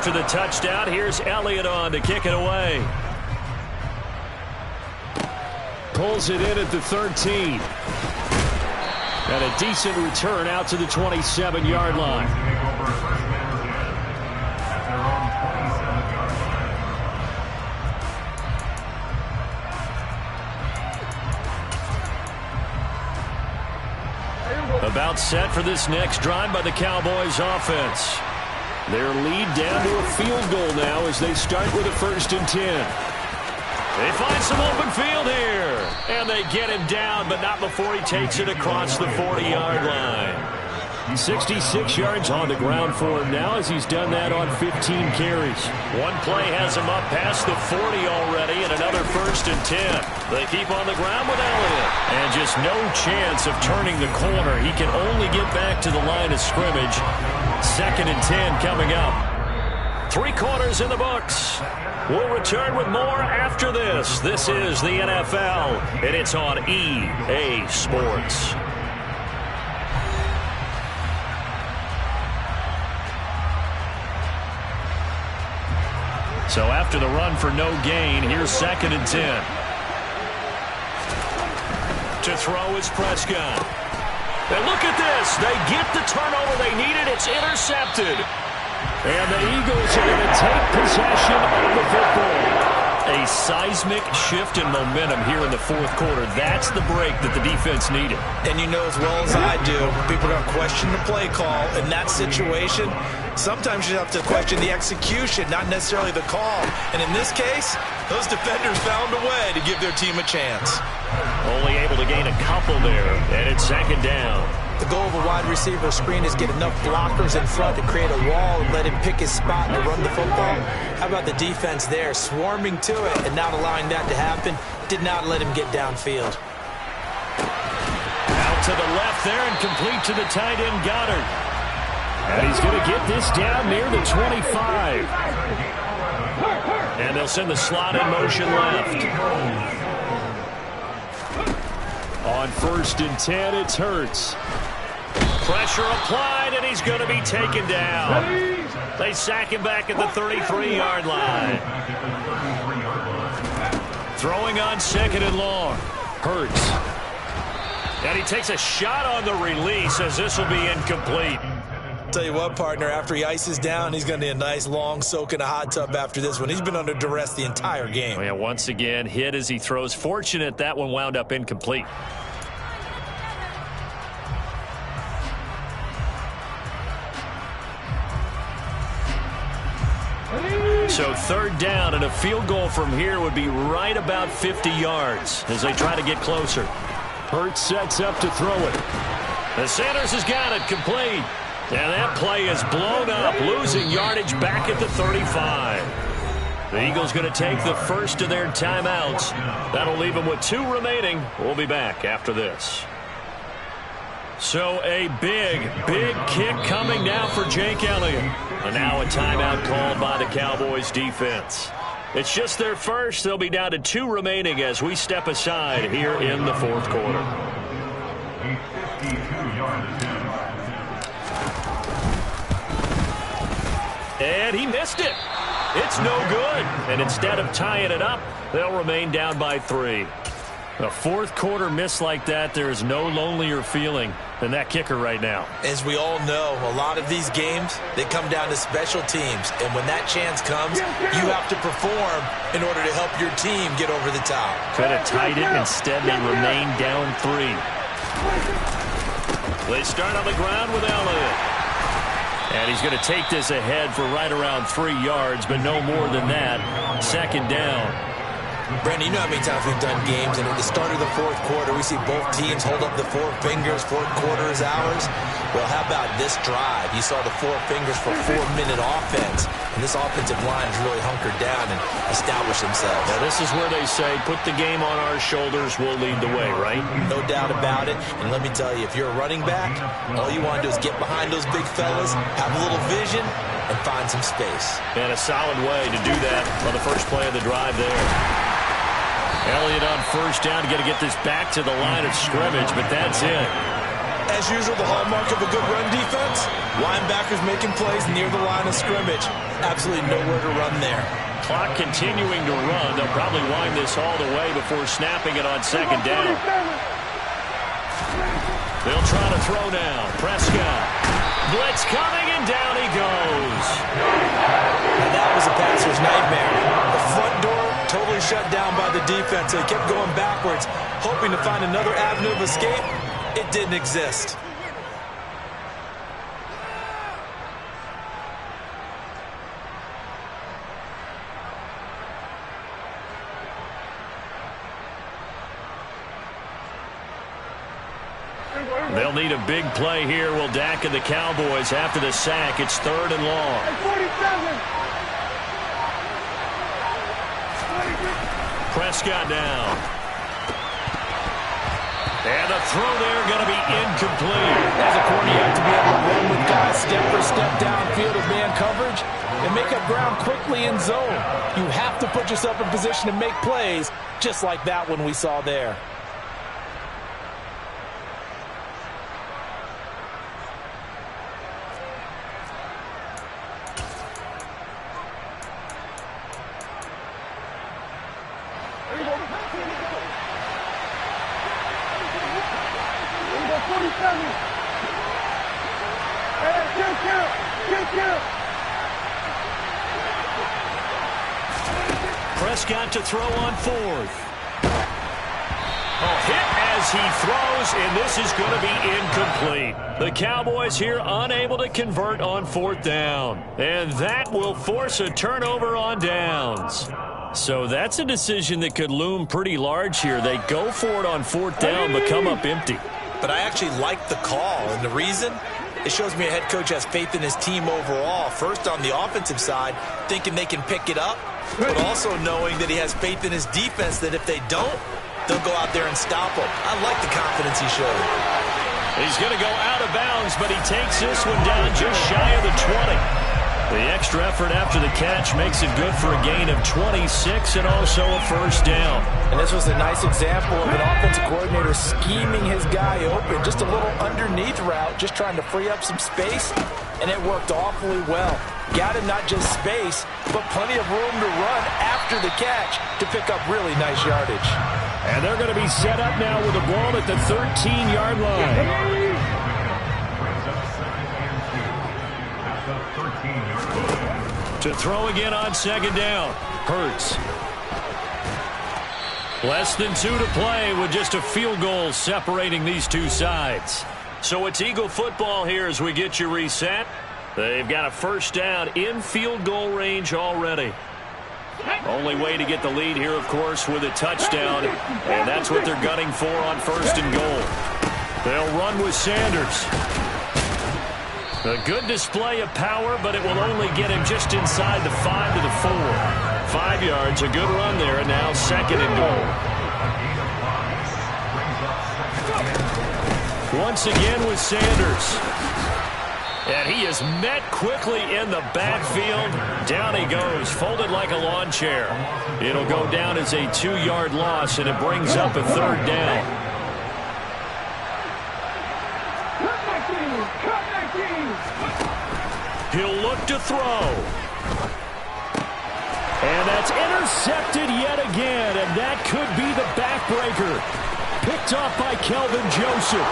After the touchdown, here's Elliott on to kick it away. Pulls it in at the 13. And a decent return out to the 27-yard line. About set for this next drive by the Cowboys offense. Their lead down to a field goal now as they start with a 1st and 10. They find some open field here. And they get him down, but not before he takes it across the 40-yard line. 66 yards on the ground for him now as he's done that on 15 carries. One play has him up past the 40 already and another 1st and 10. They keep on the ground with Elliott. And just no chance of turning the corner. He can only get back to the line of scrimmage. 2nd and 10 coming up. 3 quarters in the books. We'll return with more after this. This is the NFL, and it's on EA Sports. So after the run for no gain, here's 2nd and 10. To throw is Prescott. And look at this. They get the turnover they needed. It's intercepted. And the Eagles are going to take possession of the football. A seismic shift in momentum here in the 4th quarter. That's the break that the defense needed. And you know as well as I do, people are going to question the play call. In that situation, sometimes you have to question the execution, not necessarily the call. And in this case, those defenders found a way to give their team a chance. Only able to gain a couple there, and it's second down. The goal of a wide receiver screen is get enough blockers in front to create a wall and let him pick his spot to run the football. How about the defense there, swarming to it and not allowing that to happen? Did not let him get downfield. Out to the left there and complete to the tight end, Goddard. And he's going to get this down near the 25. And they'll send the slot in motion left. On 1st and 10, it's Hurts. Pressure applied, and he's going to be taken down. They sack him back at the 33-yard line. Throwing on 2nd and long. Hurts. And he takes a shot on the release as this will be incomplete. Tell you what, partner, after he ices down, he's going to need a nice long soak in a hot tub after this one. He's been under duress the entire game. Yeah, once again, hit as he throws. Fortunate that one wound up incomplete. So 3rd down, and a field goal from here would be right about 50 yards as they try to get closer. Hurts sets up to throw it. The Sanders has got it complete. And that play is blown up, losing yardage back at the 35. The Eagles going to take the first of their timeouts. That'll leave them with 2 remaining. We'll be back after this. So a big kick coming now for Jake Elliott. And now a timeout called by the Cowboys defense. It's just their first. They'll be down to 2 remaining as we step aside here in the 4th quarter. And he missed it. It's no good. And instead of tying it up, they'll remain down by 3. A 4th quarter miss like that, there is no lonelier feeling than that kicker right now. As we all know, a lot of these games, they come down to special teams. And when that chance comes, you have to perform in order to help your team get over the top. Could have tied it. Instead, they remain down 3. They start on the ground with Elliott. And he's going to take this ahead for right around 3 yards, but no more than that. 2nd down. Brandon, you know how many times we've done games, and at the start of the 4th quarter, we see both teams hold up the 4 fingers, 4th quarter is ours. Well, how about this drive? You saw the 4 fingers for 4-minute offense, and this offensive line has really hunkered down and established themselves. Now, this is where they say, put the game on our shoulders, we'll lead the way, right? No doubt about it, and let me tell you, if you're a running back, all you want to do is get behind those big fellas, have a little vision, and find some space. And a solid way to do that on the first play of the drive there. Elliott on 1st down to get this back to the line of scrimmage, but that's it. As usual, the hallmark of a good run defense, linebackers making plays near the line of scrimmage. Absolutely nowhere to run there. Clock continuing to run. They'll probably wind this all the way before snapping it on 2nd down. They'll try to throw now. Prescott. Blitz coming, and down he goes. And that was a passer's nightmare. The front door totally shut down by the defense. They kept going backwards, hoping to find another avenue of escape. It didn't exist. They'll need a big play here. Will Dak and the Cowboys after the sack. It's 3rd and long. Prescott down. And the throw there going to be incomplete. As a corner, you have to be able to run with guys step for step downfield of man coverage and make up ground quickly in zone. You have to put yourself in position to make plays just like that one we saw there. Prescott to throw on 4th. Hit as he throws, and this is going to be incomplete. The Cowboys here unable to convert on 4th down. And that will force a turnover on downs. So that's a decision that could loom pretty large here. They go for it on 4th down, but come up empty. But I actually like the call, and the reason? It shows me a head coach has faith in his team overall. First, on the offensive side, thinking they can pick it up, but also knowing that he has faith in his defense that if they don't, they'll go out there and stop them. I like the confidence he showed. He's going to go out of bounds, but he takes this one down just shy of the 20. The extra effort after the catch makes it good for a gain of 26 and also a first down. And this was a nice example of an offensive coordinator scheming his guy open. Just a little underneath route, just trying to free up some space, and it worked awfully well. Got him not just space, but plenty of room to run after the catch to pick up really nice yardage. And they're going to be set up now with the ball at the 13-yard line. To throw again on 2nd down. Hurts. Less than 2 to play with just a field goal separating these two sides. So it's Eagle football here as we get you reset. They've got a first down in field goal range already. Only way to get the lead here, of course, with a touchdown, and that's what they're gunning for on 1st and goal. They'll run with Sanders. A good display of power, but it will only get him just inside the 5 to the 4. 5 yards, a good run there, and now 2nd and goal. Once again with Sanders. And he is met quickly in the backfield. Down he goes, folded like a lawn chair. It'll go down as a 2-yard loss, and it brings up a 3rd down. He'll look to throw. And that's intercepted yet again, and that could be the backbreaker. Picked off by Kelvin Joseph.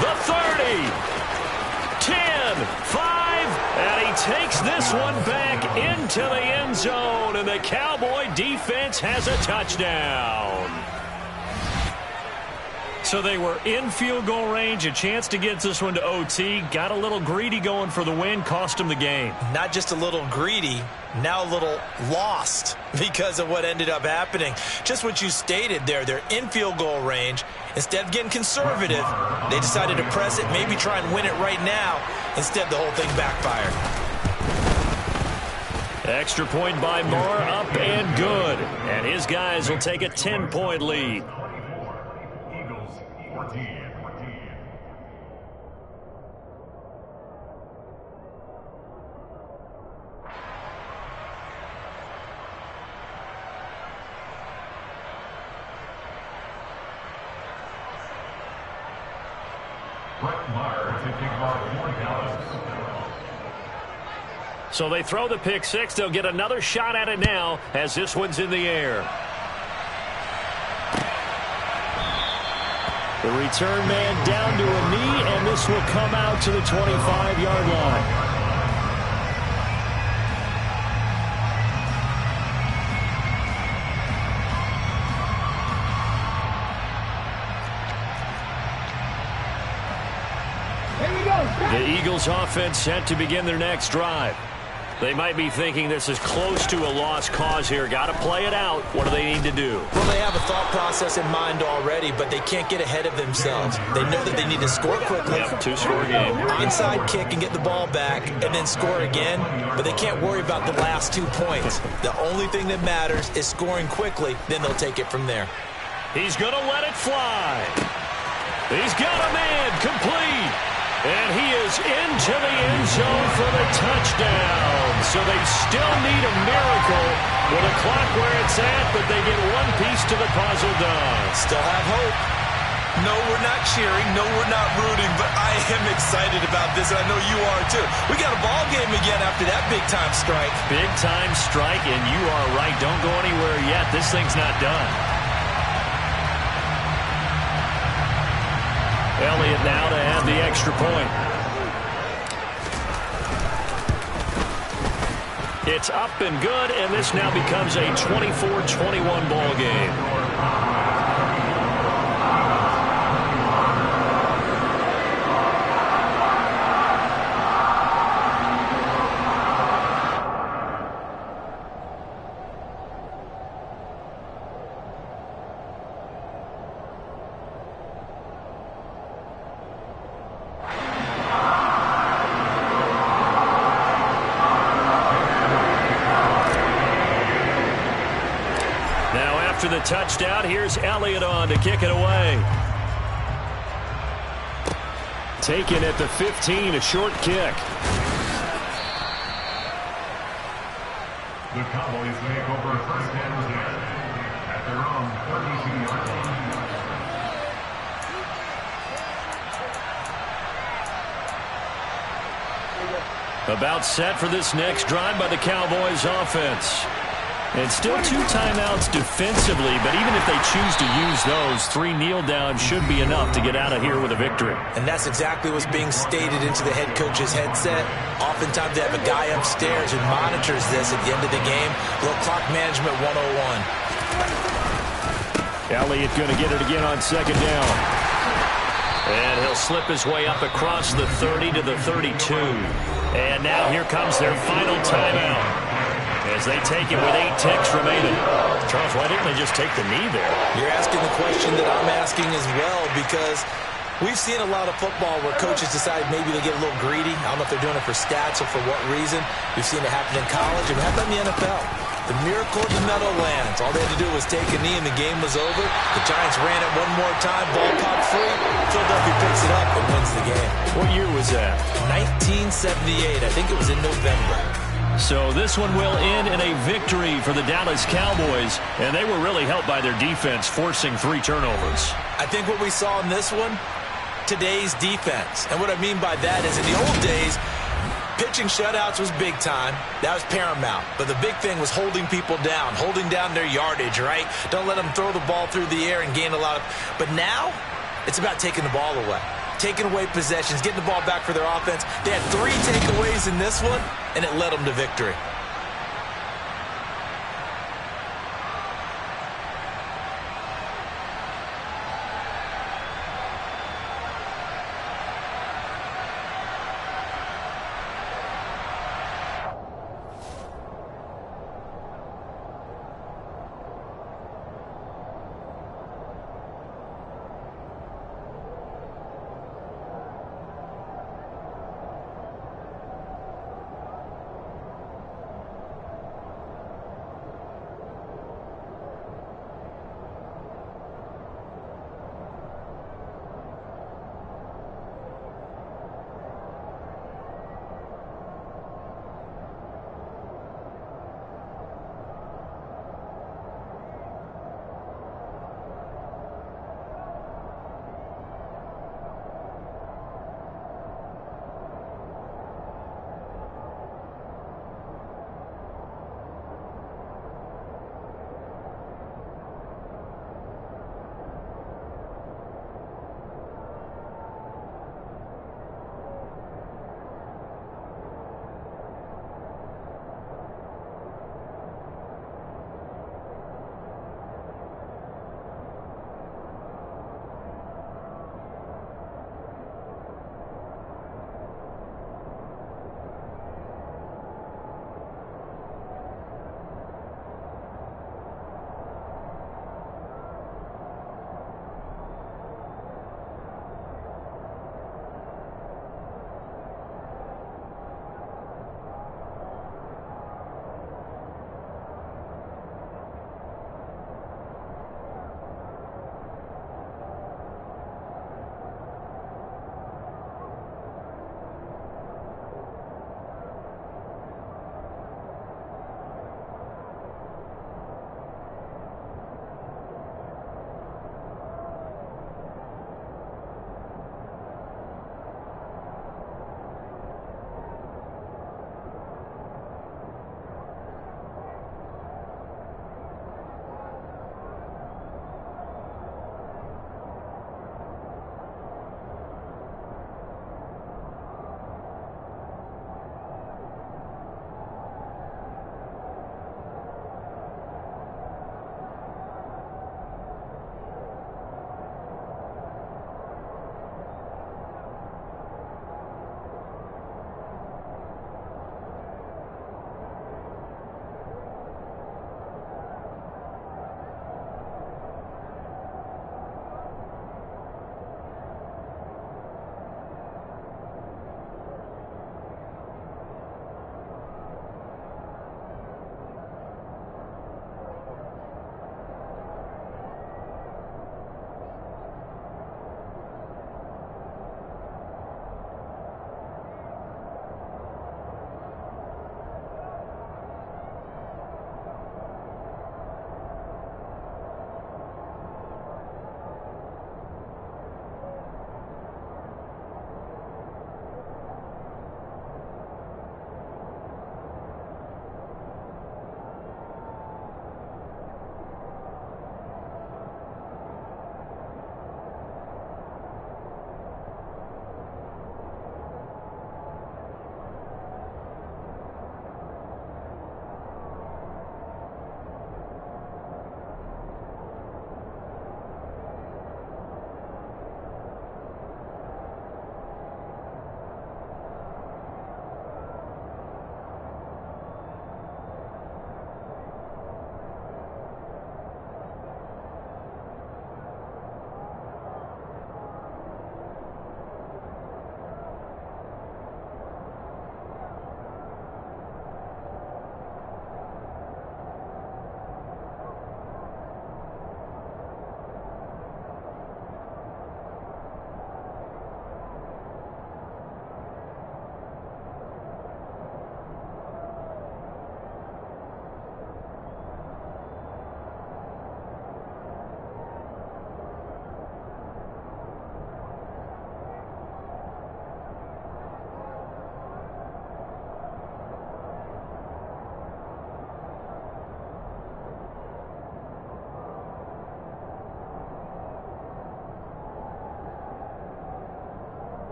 The 30, 10, 5, and he takes this one back into the end zone, and the Cowboy defense has a touchdown. So they were in field goal range, a chance to get this one to OT. Got a little greedy going for the win, cost him the game. Not just a little greedy, now a little lost because of what ended up happening. Just what you stated there, they're in field goal range. Instead of getting conservative, they decided to press it, maybe try and win it right now. Instead, the whole thing backfired. Extra point by Moore, up and good. And his guys will take a 10-point lead. So they throw the pick six. They'll get another shot at it now as this one's in the air. The return man down to a knee, and this will come out to the 25-yard line. The Eagles offense set to begin their next drive. They might be thinking this is close to a lost cause here. Got to play it out. What do they need to do? Well, they have a thought process in mind already, but they can't get ahead of themselves. They know that they need to score quickly. Yep, two-score game. Onside kick and get the ball back and then score again, but they can't worry about the last 2 points. The only thing that matters is scoring quickly, then they'll take it from there. He's going to let it fly. He's got a man complete. And he is into the end zone for the touchdown. So they still need a miracle with a clock where it's at, but they get one piece to the puzzle done. Still have hope. No, we're not cheering. No, we're not rooting, but I am excited about this, and I know you are too. We got a ball game again after that big-time strike. Big-time strike, and you are right. Don't go anywhere yet. This thing's not done. Elliott now to add the extra point. It's up and good, and this now becomes a 24-21 ball game. after the touchdown. Here's Elliott on to kick it away. Taken at the 15, a short kick. The Cowboys take over first and 10 at their own 32-yard line. About set for this next drive by the Cowboys offense. And still 2 timeouts defensively, but even if they choose to use those, 3 kneel downs should be enough to get out of here with a victory. And that's exactly what's being stated into the head coach's headset. Oftentimes they have a guy upstairs who monitors this at the end of the game. A little clock management 101. Elliott going to get it again on second down. And he'll slip his way up across the 30 to the 32. And now here comes their final timeout as they take it with 8 ticks remaining. Charles, why didn't they just take the knee there? You're asking the question that I'm asking as well, because we've seen a lot of football where coaches decide maybe they get a little greedy. I don't know if they're doing it for stats or for what reason. We've seen it happen in college. It happened in the NFL. The miracle of the Meadowlands. All they had to do was take a knee and the game was over. The Giants ran it one more time. Ball popped free. Philadelphia picks it up and wins the game. What year was that? 1978. I think it was in November. So this one will end in a victory for the Dallas Cowboys, and they were really helped by their defense, forcing 3 turnovers. I think what we saw in this one, today's defense. And what I mean by that is in the old days, pitching shutouts was big time. That was paramount. But the big thing was holding people down, holding down their yardage, right? Don't let them throw the ball through the air and gain a lot of... But now, it's about taking the ball away. Taking away possessions, getting the ball back for their offense. They had 3 takeaways in this one, and it led them to victory.